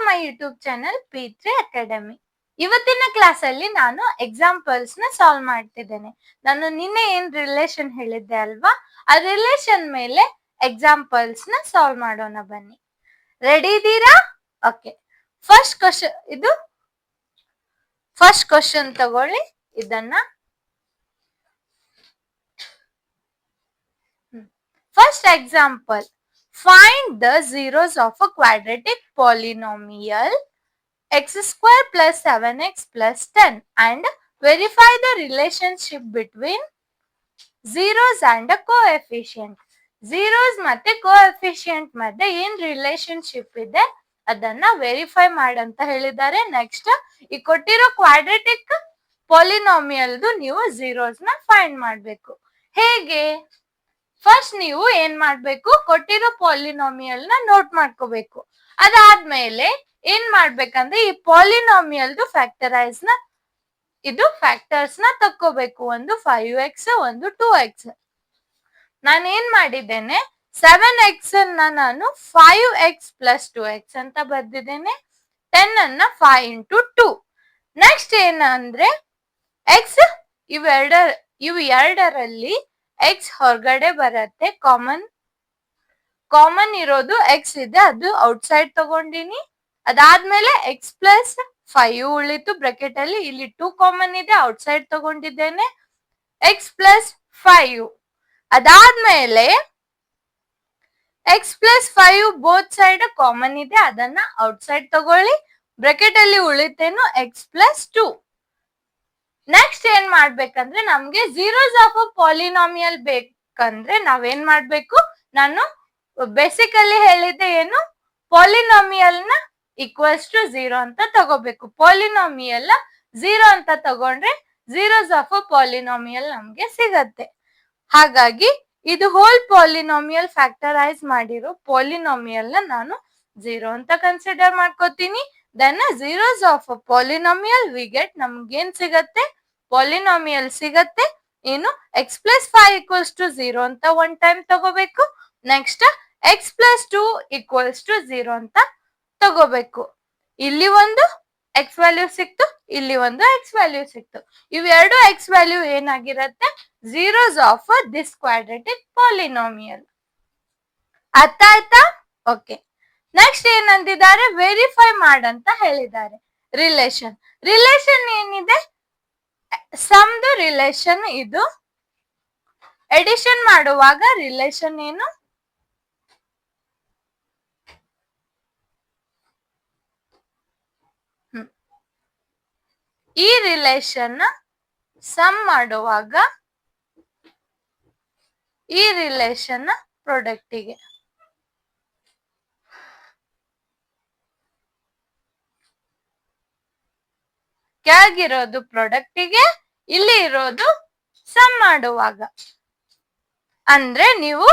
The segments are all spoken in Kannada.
My YouTube channel P3 academy. ಇವತ್ತಿನ ಕ್ಲಾಸ್ ಅಲ್ಲಿ ನಾನು ಎಕ್ಸಾಂಪಲ್ಸ್ ನ ಸಾಲ್ವ್ ಮಾಡ್ತಿದ್ದೇನೆ. ನಾನು ನಿನ್ನೆ ಏನ್ ರಿಲೇಷನ್ ಹೇಳಿದ್ದೆ ಅಲ್ವಾ, ಆ ರಿಲೇಷನ್ ಮೇಲೆ ಎಕ್ಸಾಂಪಲ್ಸ್ ನ ಸಾಲ್ವ್ ಮಾಡೋಣ ಬನ್ನಿ. ರೆಡಿ ಇದ್ದೀರಾ? ಓಕೆ. ಫಸ್ಟ್ ಕ್ವಶನ್ ತಗೊಳ್ಳಿ. ಇದನ್ನ first example, find the zeros of a quadratic polynomial x square plus 7x plus 10 and verify the relationship between zeros and a coefficient. zeros ಮತ್ತೆ coefficient ಮಧ್ಯೆ ಏನ್ ರಿಲೇಶನ್ಶಿಪ್ ಇದೆ ಅದನ್ನ ವೆರಿಫೈ ಮಾಡಂತ ಹೇಳಿದ್ದಾರೆ. ನೆಕ್ಸ್ಟ್ ಈ ಕೊಟ್ಟಿರೋ ಕ್ವಾಡ್ರಾಟಿಕ್ ಪಾಲಿನಾಮಿಯಲ್ದು ನೀವು zeros ನ ಫೈಂಡ್ ಮಾಡ್ಬೇಕು. ಹೇಗೆ? ಫಸ್ಟ್ ನೀವು ಏನ್ ಮಾಡ್ಬೇಕು, ಕೊಟ್ಟಿರೋ ಪಾಲಿನಾಮಿಯಲ್ ನ ನೋಟ್ ಮಾಡ್ಕೋಬೇಕು. ಅದಾದ್ಮೇಲೆ ಏನ್ ಮಾಡ್ಬೇಕಂದ್ರೆ ಈ ಪಾಲಿನಾಮಿಯಲ್ದು ಫ್ಯಾಕ್ಟರೈಸ್ ನ ಫ್ಯಾಕ್ಟರ್ಸ್ ನ ತಕ್ಕೋಬೇಕು. ಒಂದು 5x, ಒಂದು 2x. ನಾನು ಏನ್ ಮಾಡಿದ್ದೇನೆ, 7x ಅನ್ನ ನಾನು 5x plus 2x ಅಂತ ಬರ್ದಿದ್ದೇನೆ. 10 ಅನ್ನ 5 into 2. ನೆಕ್ಸ್ಟ್ ಏನಂದ್ರೆ x ಇವೆರಡರಲ್ಲಿ x ಹೊರಗಡೆ ಬರತ್ತೆ, ಕಾಮನ್ ಇರೋದು x ಇದೆ, ಅದು ಔಟ್ಸೈಡ್ ತಗೊಂಡಿನಿ. ಅದಾದ್ಮೇಲೆ x ಪ್ಲಸ್ 5 ಉಳಿತು ಬ್ರಾಕೆಟ್ ಅಲ್ಲಿ. ಇಲ್ಲಿ 2 ಕಾಮನ್ ಇದೆ, ಔಟ್ಸೈಡ್ ತಗೊಂಡಿದ್ದೇನೆ. x ಪ್ಲಸ್ 5 ಅದಾದ್ಮೇಲೆ x plus 5 both side common ಇದೆ, ಅದನ್ನ ಔಟ್ಸೈಡ್ ತಗೊಳ್ಳಿ. ಬ್ರಾಕೆಟ್ ಅಲ್ಲಿ ಉಳಿತೇನು x ಪ್ಲಸ್ 2. ನೆಕ್ಸ್ಟ್ ಏನ್ ಮಾಡ್ಬೇಕಂದ್ರೆ, ನಮ್ಗೆ zeros ಆಫ್ ಅ ಪಾಲಿನಾಮಿಯಲ್ ಬೇಕಂದ್ರೆ ನಾವೇನ್ ಮಾಡ್ಬೇಕು, ನಾನು ಬೇಸಿಕಲಿ ಹೇಳಿದ್ದೆ ಏನು, ಪಾಲಿನಾಮಿಯಲ್ ನ ಈಕ್ವಲ್ಸ್ ಟು 0 ಅಂತ ತಗೋಬೇಕು. ಪಾಲಿನಾಮಿಯಲ್ 0 ಅಂತ ತಗೊಂಡ್ರೆ zeros ಆಫ್ ಅ ಪಾಲಿನಾಮಿಯಲ್ ನಮ್ಗೆ ಸಿಗತ್ತೆ. ಹಾಗಾಗಿ ಇದು ಹೋಲ್ ಪಾಲಿನಾಮಿಯಲ್ ಫ್ಯಾಕ್ಟರೈಸ್ ಮಾಡಿರೋ ಪಾಲಿನಾಮಿಯಲ್ ನ ನಾನು 0 ಅಂತ ಕನ್ಸಿಡರ್ ಮಾಡ್ಕೋತೀನಿ. Then zeros of a polynomial we get, ನಮ್ಗೇನ್ ಸಿಗತ್ತೆ, ಪಾಲಿನಾಮಿಯಲ್ ಸಿಗತ್ತೆ. ಏನು, x ಪ್ಲಸ್ 5 ಈಕ್ವಲ್ಸ್ ಟು 0 ಅಂತ ಒನ್ ಟೈಮ್ ತಗೋಬೇಕು. Next x plus 2 equals to 0 ಅಂತ ತಗೋಬೇಕು. ಇಲ್ಲಿ ಒಂದು x ವ್ಯಾಲ್ಯೂ ಸಿಕ್ತು, ಇಲ್ಲಿ ಒಂದು x ವ್ಯಾಲ್ಯೂ ಸಿಕ್ತು. ಇವೆರಡು x ವ್ಯಾಲ್ಯೂ ಏನಾಗಿರತ್ತೆ, zeros of this quadratic polynomial. ಅರ್ಥ ಆಯ್ತಾ? ಓಕೆ. ನೆಕ್ಸ್ಟ್ ಏನಂದಿದ್ದಾರೆ, ವೆರಿಫೈ ಮಾಡಂತ ಹೇಳಿದ್ದಾರೆ. ರಿಲೇಷನ್ ಏನಿದೆ, ಸಮ್ದು ರಿಲೇಷನ್ ಇದು. ಎಡಿಷನ್ ಮಾಡುವಾಗ ರಿಲೇಷನ್ ಏನು, ಈ ರಿಲೇಷನ್ ಸಮ್ ಮಾಡುವಾಗ ಈ ರಿಲೇಷನ್ ಪ್ರಾಡಕ್ಟಿಗೆ, ಕೆಳಗಿರೋದು ಪ್ರಾಡಕ್ಟಿಗೆ, ಇಲ್ಲಿ ಇರೋದು ಸಮ್ ಮಾಡುವಾಗ. ಅಂದ್ರೆ ನೀವು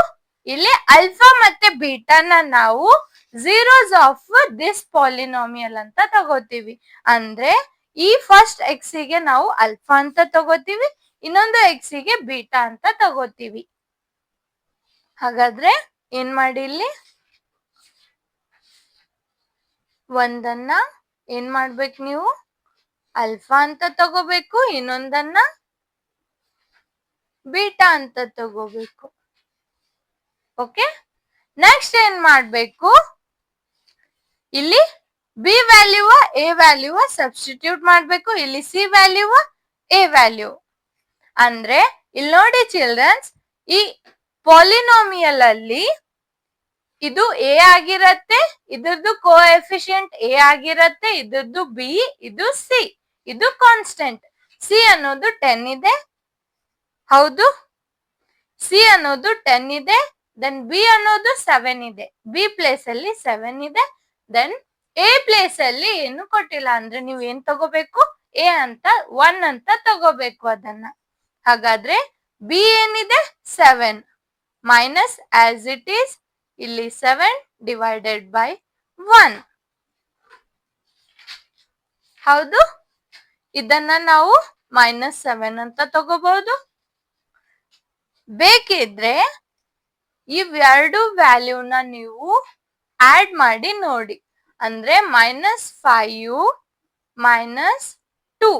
ಇಲ್ಲಿ ಅಲ್ಫಾ ಮತ್ತೆ ಬೀಟಾನ ನಾವು zeros ಆಫ್ ದಿಸ್ ಪಾಲಿನಾಮಿಯಲ್ ಅಂತ ತಗೋತೀವಿ. ಅಂದ್ರೆ ಈ ಫಸ್ಟ್ x ಗೆ ನಾವು ಅಲ್ಫಾ ಅಂತ ತಗೋತೀವಿ, ಇನ್ನೊಂದು x ಗೆ ಬೀಟಾ ಅಂತ ತಗೋತೀವಿ. ಹಾಗಾದ್ರೆ ಏನ್ ಮಾಡಿ, ಇಲ್ಲಿ ಒಂದನ್ನ ಏನ್ ಮಾಡ್ಬೇಕು, ನೀವು ಅಲ್ಫಾ ಅಂತ ತಗೋಬೇಕು, ಇನ್ನೊಂದನ್ನ ಬೀಟಾ ಅಂತ ತಗೋಬೇಕು. ಓಕೆ. ನೆಕ್ಸ್ಟ್ ಏನ್ ಮಾಡ್ಬೇಕು, ಇಲ್ಲಿ B value A value substitute ಮಾಡ್ಬೇಕು, ಇಲ್ಲಿ ಸಿ ವ್ಯಾಲ್ಯೂ ಎ ವ್ಯಾಲ್ಯೂ. ಅಂದ್ರೆ ಇಲ್ಲಿ ನೋಡಿ ಚಿಲ್ಡ್ರನ್ಸ್, ಈ ಪಾಲಿನಾಮಿಯಲ್ ಅಲ್ಲಿ ಇದು ಎ ಆಗಿರತ್ತೆ, ಇದ್ರದ್ದು ಕೋಎಫಿಷಿಯಂಟ್ ಎ ಆಗಿರತ್ತೆ, ಇದ್ರದ್ದು ಬಿ, ಇದು ಸಿ, ಇದು ಕಾನ್ಸ್ಟೆಂಟ್. ಸಿ ಅನ್ನೋದು 10 ಇದೆ, ಹೌದು, ಸಿ ಅನ್ನೋದು 10 ಇದೆ. ದೆನ್ ಬಿ ಅನ್ನೋದು 7 ಇದೆ, ಬಿ ಪ್ಲೇಸ್ ಅಲ್ಲಿ 7 ಇದೆ. ದೆನ್ ಎ ಪ್ಲೇಸ್ ಅಲ್ಲಿ ಏನು ಕೊಟ್ಟಿಲ್ಲ, ಅಂದ್ರೆ ನೀವು ಏನ್ ತಗೋಬೇಕು, ಎ ಅಂತ 1 ಅಂತ ತಗೋಬೇಕು ಅದನ್ನ. ಹಾಗಾದ್ರೆ ಬಿ ಏನಿದೆ 7 ಮೈನಸ್ ಆಸ್ ಇಟ್ ಈಸ್ ಇಲ್ಲಿ 7 ಡಿವೈಡೆಡ್ ಬೈ 1. ಹೌದು, ಇದನ್ನ ನಾವು -7 ಅಂತ ತಗೋಬಹುದು. ಬೇಕಿದ್ರೆ ಇವೆರಡು ವ್ಯಾಲ್ಯೂನ ನೀವು ಆಡ್ ಮಾಡಿ ನೋಡಿ. ಅಂದ್ರೆ -5 -2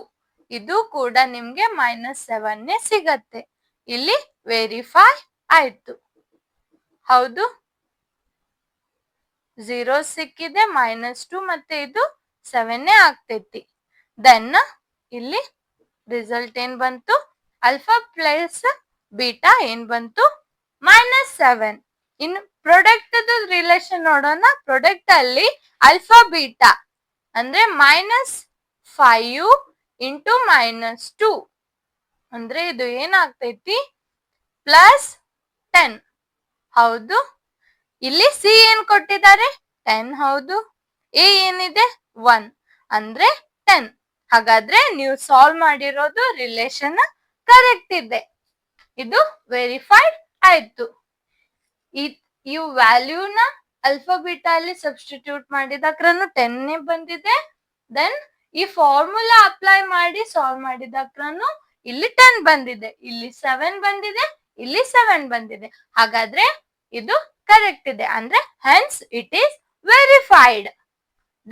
ಇದು ಕೂಡ ನಿಮ್ಗೆ -7 ಸಿಗತ್ತೆ. ಇಲ್ಲಿ ವೆರಿಫೈ ಆಯ್ತು. ಹೌದು, 0 ಸಿಕ್ಕಿದೆ, -2 ಮತ್ತೆ ಇದು 7 ಆಗ್ತೈತಿ. ದೆನ್ ಇಲ್ಲಿ ರಿಸಲ್ಟ್ ಏನ್ ಬಂತು, ಆಲ್ಫಾ ಪ್ಲಸ್ ಬೀಟಾ ಏನ್ ಬಂತು, -7. ಇನ್ನು ಪ್ರಾಡಕ್ಟ್ ರಿಲೇಷನ್ ನೋಡೋಣ. ಪ್ರಾಡಕ್ಟ್ ಅಲ್ಲಿ ಆಲ್ಫಾ ಬೀಟಾ ಅಂದ್ರೆ -5 ಇಂಟು -2 ಅಂದ್ರೆ ಇದು ಏನಾಗ್ತೈತಿ, +10. ಹೌದು, ಇಲ್ಲಿ ಸಿ ಏನ್ ಕೊಟ್ಟಿದ್ದಾರೆ, 10. ಹೌದು, ಎ ಏನಿದೆ 1 ಅಂದ್ರೆ 10. ಹಾಗಾದ್ರೆ ನೀವು ಸಾಲ್ವ್ ಮಾಡಿರೋದು ರಿಲೇಷನ್ ಕರೆಕ್ಟ್ ಇದೆ. ಇದು ವೆರಿಫೈಡ್ ಆಯ್ತು. ಈ ವ್ಯಾಲ್ಯೂನ ಅಲ್ಫಾ ಬೀಟಾ ಅಲ್ಲಿ ಸಬ್ಸ್ಟಿಟ್ಯೂಟ್ ಮಾಡಿದಾಕ್ರನು 10 ಬಂದಿದೆ. ದೆನ್ ಈ ಫಾರ್ಮುಲಾ ಅಪ್ಲೈ ಮಾಡಿ ಸಾಲ್ವ್ ಮಾಡಿದಾಕ್ರನು ಇಲ್ಲಿ 10 ಬಂದಿದೆ. ಇಲ್ಲಿ 7 ಬಂದಿದೆ, ಇಲ್ಲಿ 7 ಬಂದಿದೆ. ಹಾಗಾದ್ರೆ ಇದು ಕರೆಕ್ಟ್ ಇದೆ. ಅಂದ್ರೆ hence it is verified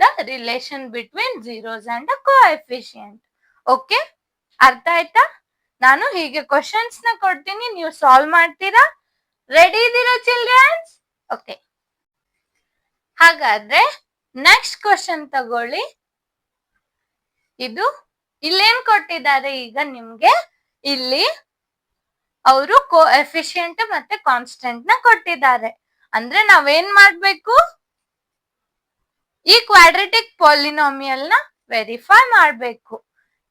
the relation between zeros and coefficient. Okay, ಅರ್ಥ ಆಯ್ತಾ? ನಾನು ಹೀಗೆ ಕ್ವಶನ್ಸ್ ನ ಕೊಡ್ತೀನಿ, ನೀವು ಸಾಲ್ವ್ ಮಾಡ್ತೀರಾ. ರೆಡಿ ಇದ್ದೀರಾ ಚಿಲ್ಡ್ರನ್ಸ್? ಓಕೆ, ಹಾಗಾದ್ರೆ ನೆಕ್ಸ್ಟ್ ಕ್ವಶನ್ ತಗೊಳ್ಳಿ. ಇದು ಇಲ್ಲೇನ್ ಕೊಟ್ಟಿದ್ದಾರೆ ಈಗ ನಿಮ್ಗೆ, ಇಲ್ಲಿ ಅವರು ಕೋಎಫಿಷಿಯಂಟ್ ಮತ್ತೆ ಕಾನ್ಸ್ಟೆಂಟ್ ನ ಕೊಟ್ಟಿದ್ದಾರೆ. ಅಂದ್ರೆ ನಾವೇನ್ ಮಾಡ್ಬೇಕು, ಈ ಕ್ವಾಡ್ರೆಟಿಕ್ ಪಾಲಿನಾಮಿಯಲ್ ನ ವೆರಿಫೈ ಮಾಡ್ಬೇಕು.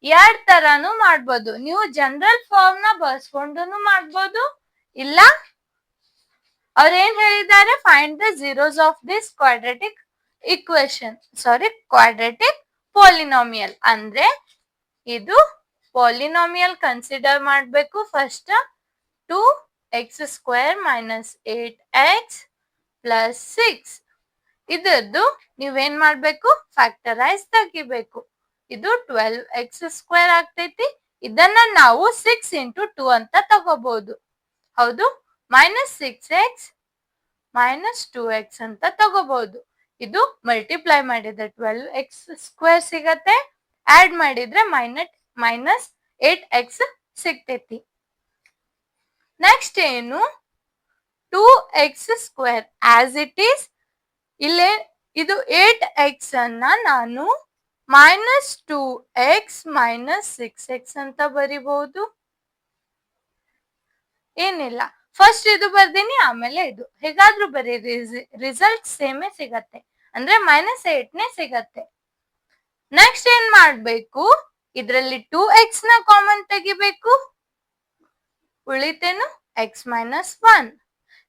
ಎರಡ್ ತರಾನು ಮಾಡ್ಬೋದು. ನೀವು ಜನರಲ್ ಫಾರ್ಮ್ ನ ಬಳಸ್ಕೊಂಡು ಮಾಡ್ಬೋದು, ಇಲ್ಲ ಅವ್ರೇನ್ ಹೇಳಿದ್ದಾರೆ, find the zeros of this quadratic equation, quadratic polynomial. ಅಂದ್ರೆ ಇದು ಪಾಲಿನಾಮಿಯಲ್ ಕನ್ಸಿಡರ್ ಮಾಡ್ಬೇಕು. ಫಸ್ಟ್ 2x² - 8x + 6 ಇದರದ್ದು ನೀವೇನ್ ಮಾಡ್ಬೇಕು, ಫ್ಯಾಕ್ಟರೈಸ್ ತೆಗಿಬೇಕು. ಇದು 12x² ಆಗ್ತೈತಿ. ಇದನ್ನ ನಾವು 6 × 2 ಅಂತ ತಗೋಬಹುದು. ಹೌದು, -6x - 2x ಅಂತ ತಗೋಬಹುದು. ಇದು ಮಲ್ಟಿಪ್ಲೈ ಮಾಡಿದ್ರೆ 12x² ಸಿಗತ್ತೆ, ಆಡ್ ಮಾಡಿದ್ರೆ -8x ಸಿಗ್ತೈತಿ. ನೆಕ್ಸ್ಟ್ ಏನು, 2x² ಆಸ್ ಇಟ್ ಈಸ್. ಇಲ್ಲೇ ಇದು 8x ಅನ್ನ ನಾನು -2x - 6x ಅಂತ ಬರಿಬಹುದು. ಏನಿಲ್ಲ, ಫಸ್ಟ್ ಇದು ಬರ್ದೀನಿ, ಆಮೇಲೆ ಇದು, ಹೇಗಾದ್ರೂ ಬರೀ, ರಿಸಲ್ಟ್ ಸೇಮೇ ಸಿಗತ್ತೆ. ಅಂದ್ರೆ -8 ಸಿಗತ್ತೆ. ನೆಕ್ಸ್ಟ್ ಏನ್ ಮಾಡ್ಬೇಕು, ಇದರಲ್ಲಿ 2x ನ ಕಾಮನ್ ತೆಗಿಬೇಕು. ಉಳಿತೇನು x - 1.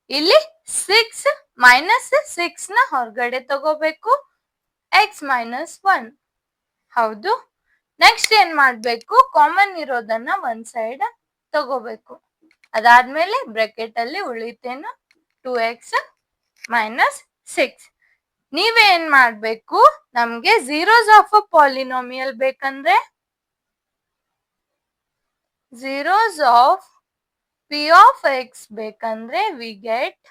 ಇಲ್ಲಿ 6 -6 ನ ಹೊರಗಡೆ ತಗೋಬೇಕು, x - 1. ಹೌದು, ನೆಕ್ಸ್ಟ್ ಏನ್ ಮಾಡ್ಬೇಕು, ಕಾಮನ್ ಇರೋದನ್ನ ಒಂದ್ ಸೈಡ್ ತಗೋಬೇಕು. ಅದಾದ್ಮೇಲೆ ಬ್ರಾಕೆಟ್ ಅಲ್ಲಿ ಉಳಿತೇನು 2x - 6. ನೀವೇನ್ ಮಾಡ್ಬೇಕು, ನಮ್ಗೆ zeros ಆಫ್ ಅ ಪಾಲಿನಾಮಿಯಲ್ ಬೇಕಂದ್ರೆ zeros of p of x ಬೇಕಂದ್ರೆ ವಿ ಗೆಟ್,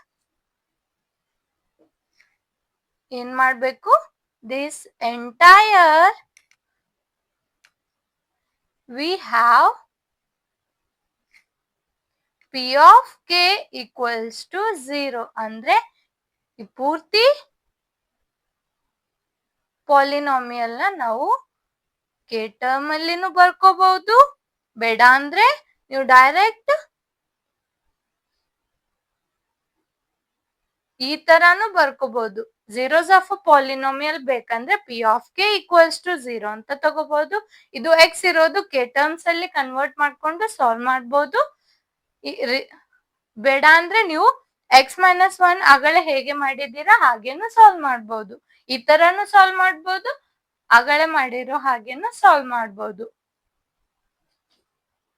ಏನ್ ಮಾಡ್ಬೇಕು, this entire we have p of k equals to 0. ಅಂದ್ರೆ ಈ ಪೂರ್ತಿ ಪಾಲಿನಾಮಿಯಲ್ ನ ನಾವು ಕೆ ಟರ್ಮ್ ಅಲ್ಲಿನೂ ಬರ್ಕೋಬಹುದು, ಬೇಡ ಅಂದ್ರೆ ನೀವು ಡೈರೆಕ್ಟ್ ಈ ತರಾನು ಬರ್ಕೋಬಹುದು. zeros ಆಫ್ ಅ ಪಾಲಿನಾಮಿಯಲ್ ಬೇಕಂದ್ರೆ p of k equals to 0 ಅಂತ ತಗೋಬಹುದು. ಇದು x ಇರೋದು k ಟರ್ಮ್ಸ್ ಅಲ್ಲಿ ಕನ್ವರ್ಟ್ ಮಾಡ್ಕೊಂಡು ಸಾಲ್ವ್ ಮಾಡ್ಬೋದು. ಬೇಡ ಅಂದ್ರೆ ನೀವು x - 1 ಆಗಲೇ ಹೇಗೆ ಮಾಡಿದ್ದೀರಾ ಹಾಗೇನು ಸಾಲ್ವ್ ಮಾಡ್ಬೋದು. ಈ ತರಾನು ಸಾಲ್ವ್ ಮಾಡ್ಬೋದು, ಆಗಲೇ ಮಾಡಿರೋ ಹಾಗೇನು ಸಾಲ್ವ್ ಮಾಡ್ಬೋದು.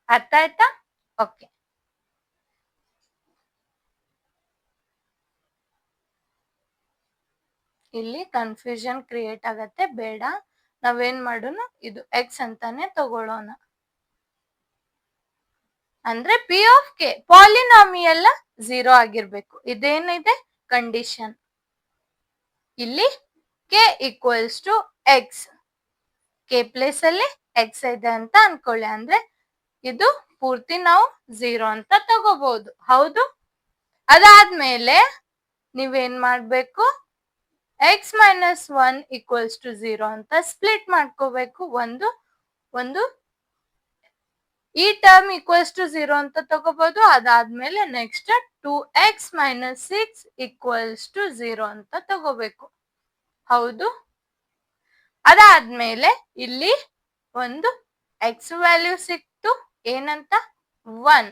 ಅರ್ಥ ಆಯ್ತಾ? ಓಕೆ, ಇಲ್ಲಿ ಕನ್ಫ್ಯೂಷನ್ ಕ್ರಿಯೇಟ್ ಆಗತ್ತೆ, ಬೇಡ. ನಾವೇನ್ ಮಾಡೋಣ, ಇದು x ಅಂತಾನೆ ತಗೊಳ್ಳೋಣ. ಅಂದ್ರೆ p of k ಪಾಲಿನಾಮಿಯಲ್ 0 ಆಗಿರ್ಬೇಕು. ಇದೇನಿದೆ ಕಂಡೀಷನ್. ಇಲ್ಲಿ K equals to X. K place ಅಲ್ಲಿ ಎಕ್ಸ್ ಇದೆ ಅಂತ ಅನ್ಕೊಳ್ಳಿ. ಅಂದ್ರೆ ಇದು ಪೂರ್ತಿ ನಾವು 0 ಅಂತ ತಗೋಬಹುದು. ಹೌದು. ಅದಾದ್ಮೇಲೆ ನೀವೇನ್ ಮಾಡ್ಬೇಕು, ಎಕ್ಸ್ ಮೈನಸ್ 1 ಈಕ್ವಲ್ಸ್ ಟು 0 ಅಂತ ಸ್ಪ್ಲಿಟ್ ಮಾಡ್ಕೋಬೇಕು. ಒಂದು ಈ ಟರ್ಮ್ ಈಕ್ವಲ್ಸ್ ಟು 0 ಅಂತ ತಗೋಬಹುದು. ಅದಾದ್ಮೇಲೆ next 2x minus 6 equals to 0 ಅಂತ ತಗೋಬೇಕು. ಹೌದು. ಅದಾದ್ಮೇಲೆ ಇಲ್ಲಿ ಒಂದು ಎಕ್ಸ್ ವ್ಯಾಲ್ಯೂ ಸಿಕ್ತು, ಏನಂತ 1.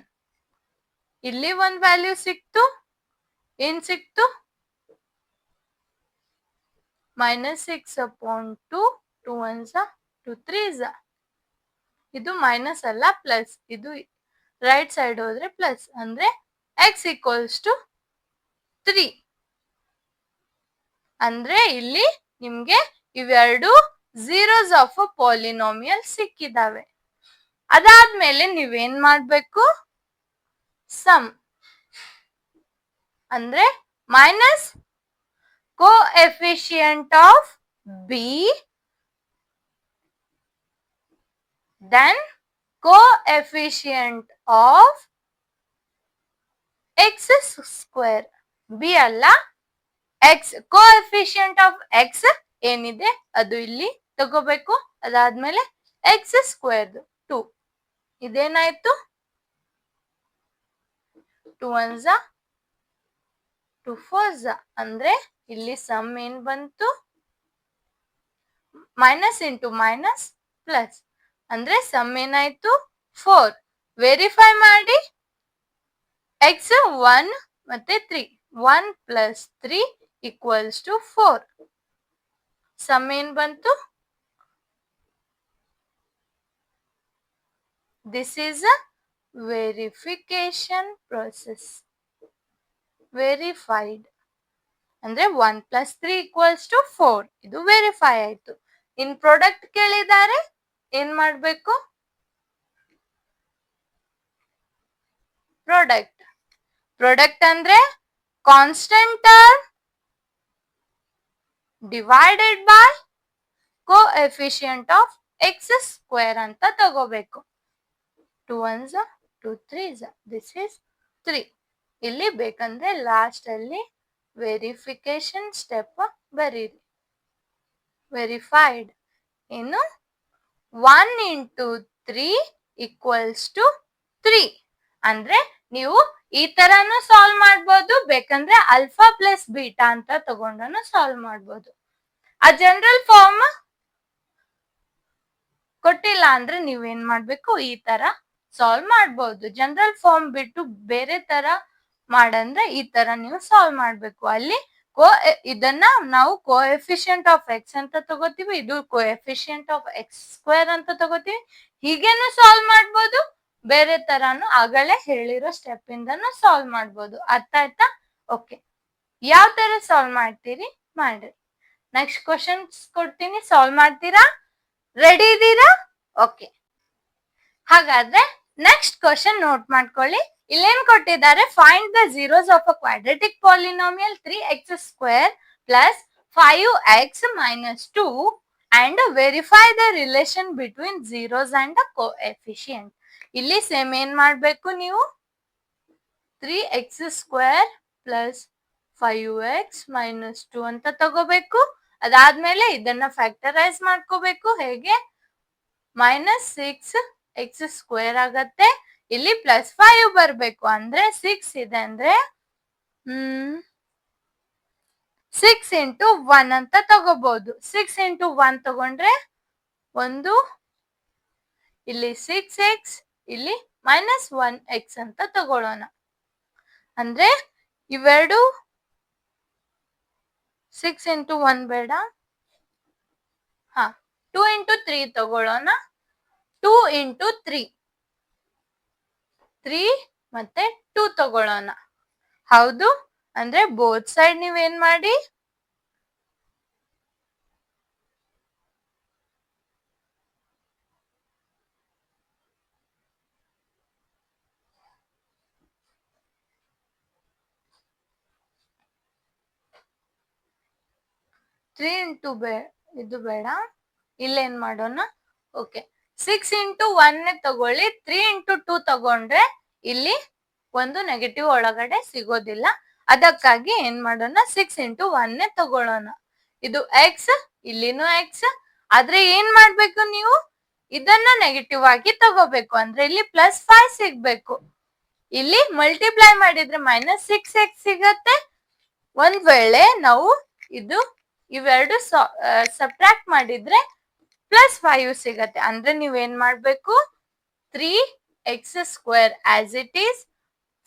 ಇಲ್ಲಿ ಒಂದು ವ್ಯಾಲ್ಯೂ ಸಿಕ್ತು, ಏನ್ ಸಿಕ್ತು, -6/2. 2 1s 2 3s. ಇದು ಮೈನಸ್ ಅಲ್ಲ ಪ್ಲಸ್, ಇದು ರೈಟ್ ಸೈಡ್ ಹೋದ್ರೆ ಪ್ಲಸ್. ಅಂದ್ರೆ ಎಕ್ಸ್ ಈಕ್ವಲ್ಸ್ ಟು 3. ಅಂದ್ರೆ ಇಲ್ಲಿ ನಿಮ್ಗೆ ಇವೆರಡು ಝೀರೋಸ್ ಆಫ್ ಪಾಲಿನಾಮಿಯಲ್ ಸಿಕ್ಕಿದಾವೆ. ಅದಾದ್ಮೇಲೆ ನೀವೇನ್ ಮಾಡ್ಬೇಕು, ಸಮ್ ಅಂದ್ರೆ minus coefficient of B then coefficient of x square. b ಅಲ್ಲ x, coefficient of x ಏನಿದೆ ಅದು ಇಲ್ಲಿ ತಗೋಬೇಕು. ಅದಾದ್ಮೇಲೆ x ಸ್ಕ್ವೇರ್ 2. ಇದೇನಾಯ್ತು, 2 1s 2 4s. ಅಂದ್ರೆ ಇಲ್ಲಿ ಸಮ್ ಏನ್ ಬಂತು, ಮೈನಸ್ ಇಂಟು ಮೈನಸ್ ಪ್ಲಸ್. ಅಂದ್ರೆ ಸಮ್ ಏನಾಯ್ತು 4. ವೆರಿಫೈ ಮಾಡಿ, ಎಕ್ಸ್ 1 ಮತ್ತೆ 3. 1 ಪ್ಲಸ್ 3 ಈಕ್ವಲ್ಸ್ ಟು 4. ಸಮ್ ಏನ್ ಬಂತು, this is a verification process. Verified ಅಂದ್ರೆ 1 ಪ್ಲಸ್ 3 ಈಕ್ವಲ್ಸ್ ಟು 4. ಇದು ವೆರಿಫೈ ಆಯ್ತು. ಇನ್ ಪ್ರಾಡಕ್ಟ್ ಕೇಳಿದ್ದಾರೆ, ಏನ್ ಮಾಡ್ಬೇಕು, ಪ್ರಾಡಕ್ಟ್ ಅಂದ್ರೆ constant term divided by coefficient of X square ಅಂತ ತಗೋಬೇಕು. 2 1s 2 3s. This is 3. ಇಲ್ಲಿ ಬೇಕಂದ್ರೆ ಲಾಸ್ಟ್ ಅಲ್ಲಿ ವೆರಿಫಿಕೇಶನ್ ಸ್ಟೆಪ್ ಬರೀರಿ. ವೆರಿಫೈಡ್ ಏನು, 1 ಇಂಟು 3 ಈಕ್ವಲ್ಸ್ ಟು 3. ಅಂದ್ರೆ ನೀವು ಈ ತರಾನು ಸಾಲ್ವ್ ಮಾಡ್ಬೋದು, ಬೇಕಂದ್ರೆ ಅಲ್ಫಾ ಪ್ಲಸ್ ಬೀಟಾ ಅಂತ ತಗೊಂಡನು ಸಾಲ್ವ್ ಮಾಡ್ಬೋದು. ಆ ಜನರಲ್ ಫಾರ್ಮ್ ಕೊಟ್ಟಿಲ್ಲ ಅಂದ್ರೆ ನೀವೇನ್ ಮಾಡ್ಬೇಕು, ಈ ತರ ಸಾಲ್ವ್ ಮಾಡ್ಬೋದು. ಜನರಲ್ ಫಾರ್ಮ್ ಬಿಟ್ಟು ಬೇರೆ ತರ ಮಾಡಂದ್ರೆ ಈ ತರ ನೀವು ಸಾಲ್ವ್ ಮಾಡ್ಬೇಕು. ಅಲ್ಲಿ ಇದನ್ನ ನಾವು ಕೋಎಫಿಷಿಯಂಟ್ ಆಫ್ ಎಕ್ಸ್ ಅಂತ ತಗೋತೀವಿ, ಇದು ಕೋಎಫಿಷಿಯಂಟ್ ಆಫ್ ಎಕ್ಸ್ ಸ್ಕ್ವೇರ್ ಅಂತ ತಗೋತೀವಿ. ಹೀಗೇನು ಸಾಲ್ವ್ ಮಾಡ್ಬೋದು, ಬೇರೆ ತರಾನು ಆಗಲೇ ಹೇಳಿರೋ ಸ್ಟೆಪ್ ಇಂದನು ಸಾಲ್ವ್ ಮಾಡ್ಬೋದು. ಅರ್ಥ ಆಯ್ತಾ? ಓಕೆ, ಯಾವ ತರ ಸಾಲ್ವ್ ಮಾಡ್ತೀರಿ ಮಾಡ್ರಿ. ನೆಕ್ಸ್ಟ್ ಕ್ವಶನ್ಸ್ ಕೊಡ್ತೀನಿ, ಸಾಲ್ವ್ ಮಾಡ್ತೀರಾ? ರೆಡಿ ಇದ್ದೀರಾ? ಓಕೆ, ಹಾಗಾದ್ರೆ ನೆಕ್ಸ್ಟ್ ಕ್ವಶನ್ ನೋಟ್ ಮಾಡ್ಕೊಳ್ಳಿ. ಇಲ್ಲೇನ್ ಕೊಟ್ಟಿದ್ದಾರೆ, find the zeros of a quadratic polynomial 3x square plus 5x minus 2 and verify the relation between zeros and coefficient. ಇಲ್ಲಿ ಸೇಮ್ ಏನ್ ಮಾಡ್ಬೇಕು ನೀವು, 3x square plus 5x minus 2 ಅಂತ ತಗೋಬೇಕು. ಅದಾದ್ಮೇಲೆ ಇದನ್ನ ಫ್ಯಾಕ್ಟರೈಸ್ ಮಾಡ್ಕೋಬೇಕು. ಹೇಗೆ, -6x ಸ್ಕ್ವೇರ್ ಆಗತ್ತೆ, ಇಲ್ಲಿ ಪ್ಲಸ್ 5 ಬರ್ಬೇಕು. ಅಂದ್ರೆ 6 ಇದೆ ಅಂದ್ರೆ 6 ಇಂಟು 1 ಅಂತ ತಗೋಬಹುದು. 6 ಇಂಟು 1 ತಗೊಂಡ್ರೆ ಒಂದು, ಇಲ್ಲಿ 6x, ಇಲ್ಲಿ -1x ಅಂತ ತಗೊಳ್ಳೋಣ. ಅಂದ್ರೆ ಇವೆರಡು 6 ಇಂಟು 1 ಬೇಡ, 2 ಇಂಟು 3 ತಗೊಳ್ಳೋಣ. 2 ಇಂಟು 3 ಮತ್ತೆ 2 ತಗೊಳ್ಳೋಣ. ಹೌದು. ಅಂದ್ರೆ ಬೋತ್ ಸೈಡ್ ನೀವೇನ್ ಮಾಡಿ, 3 ಇಂಟು ಇದು ಬೇಡ, ಇಲ್ಲೇನ್ ಮಾಡೋಣ. ಓಕೆ, 6 ಇಂಟು 1 ತಗೊಳ್ಳಿ. 3 ಇಂಟು 2 ತಗೊಂಡ್ರೆ ಇಲ್ಲಿ ಒಂದು ನೆಗೆಟಿವ್ ಒಳಗಡೆ ಸಿಗೋದಿಲ್ಲ. ಅದಕ್ಕಾಗಿ ಏನ್ ಮಾಡೋಣ, 6 ಇಂಟು 1 ತಗೊಳ್ಳೋಣ. ಇದು ಎಕ್ಸ್, ಇಲ್ಲಿನೂ ಎಕ್ಸ್. ಆದ್ರೆ ಏನ್ ಮಾಡ್ಬೇಕು ನೀವು, ಇದನ್ನ ನೆಗೆಟಿವ್ ಆಗಿ ತಗೋಬೇಕು. ಅಂದ್ರೆ ಇಲ್ಲಿ +5 ಸಿಗ್ಬೇಕು. ಇಲ್ಲಿ ಮಲ್ಟಿಪ್ಲೈ ಮಾಡಿದ್ರೆ -6x ಸಿಗತ್ತೆ. ಒಂದ್ ವೇಳೆ ನಾವು ಇವೆರಡು ಸಬ್ಟ್ರಾಕ್ಟ್ ಮಾಡಿದ್ರೆ +5 ಸಿಗತ್ತೆ. ಅಂದ್ರೆ ನೀವೇನ್ ಮಾಡ್ಬೇಕು, 3x² as it is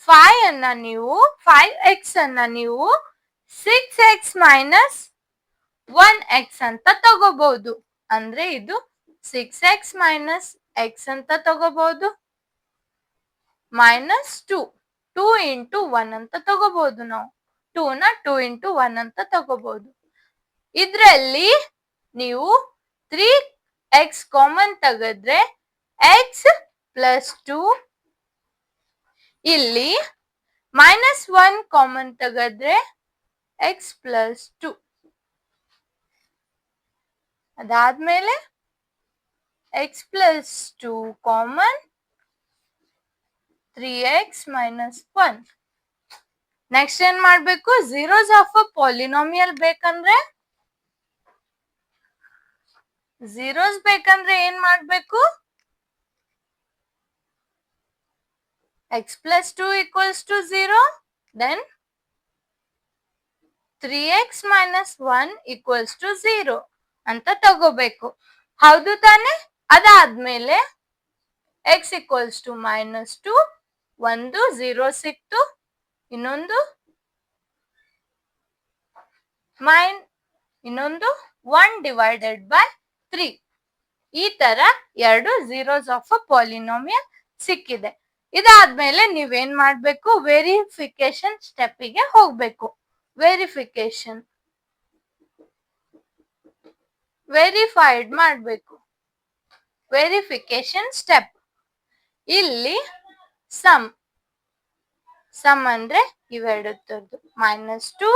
5x ಅನ್ನ ನೀವು 6x - 1x ಅಂತ ತಗೋಬಹುದು. ಅಂದ್ರೆ ಇದು 6x - x ಅಂತ ತಗೋಬಹುದು. -2 2 ಇಂಟು 1 ಅಂತ ತಗೋಬಹುದು. ನಾವು 2ನ 2 ಇಂಟು 1 ಅಂತ ತಗೋಬಹುದು. ಇದ್ರಲ್ಲಿ ನೀವು 3x ಕಾಮನ್ ತೆಗೆದ್ರೆ x + 2, ಇಲ್ಲಿ -1 ಕಾಮನ್ ತೆಗೆದ್ರೆ x + 2, ಅದಾದ್ಮೇಲೆ x + 2 ಕಾಮನ್ 3x - 1. ನೆಕ್ಸ್ಟ್ ಏನ್ ಮಾಡ್ಬೇಕು, ಝೀರೋಸ್ ಆಫ್ ಅ ಪಾಲಿನಾಮಿಯಲ್ ಬೇಕಂದ್ರೆ ಏನ್ ಮಾಡ್ಬೇಕು, x + 2 = 0, then 3x - 1 = 0 ಅಂತ ತಗೋಬೇಕು. ಹೌದು ತಾನೆ? ಅದಾದ್ಮೇಲೆ x = -2, ಒಂದು 0 ಸಿಕ್ತು, ಇನ್ನೊಂದು 1/3. ಈ ತರ ಎರಡು ಝೀರೋಸ್ ಆಫ್ ಅ ಪಾಲಿನಾಮಿಯಲ್ ಸಿಕ್ಕಿದೆ. ಇದಾದ್ಮೇಲೆ ನೀವೇನ್ ಮಾಡ್ಬೇಕು, ವೆರಿಫಿಕೇಶನ್ ಸ್ಟೆಪ್ಪಿಗೆ ಹೋಗ್ಬೇಕು. ವೆರಿಫೈಡ್ ಮಾಡ್ಬೇಕು. Verification step. ಇಲ್ಲಿ ಸಮ್ ಅಂದ್ರೆ ಇವೆರಡರದ್ದು -2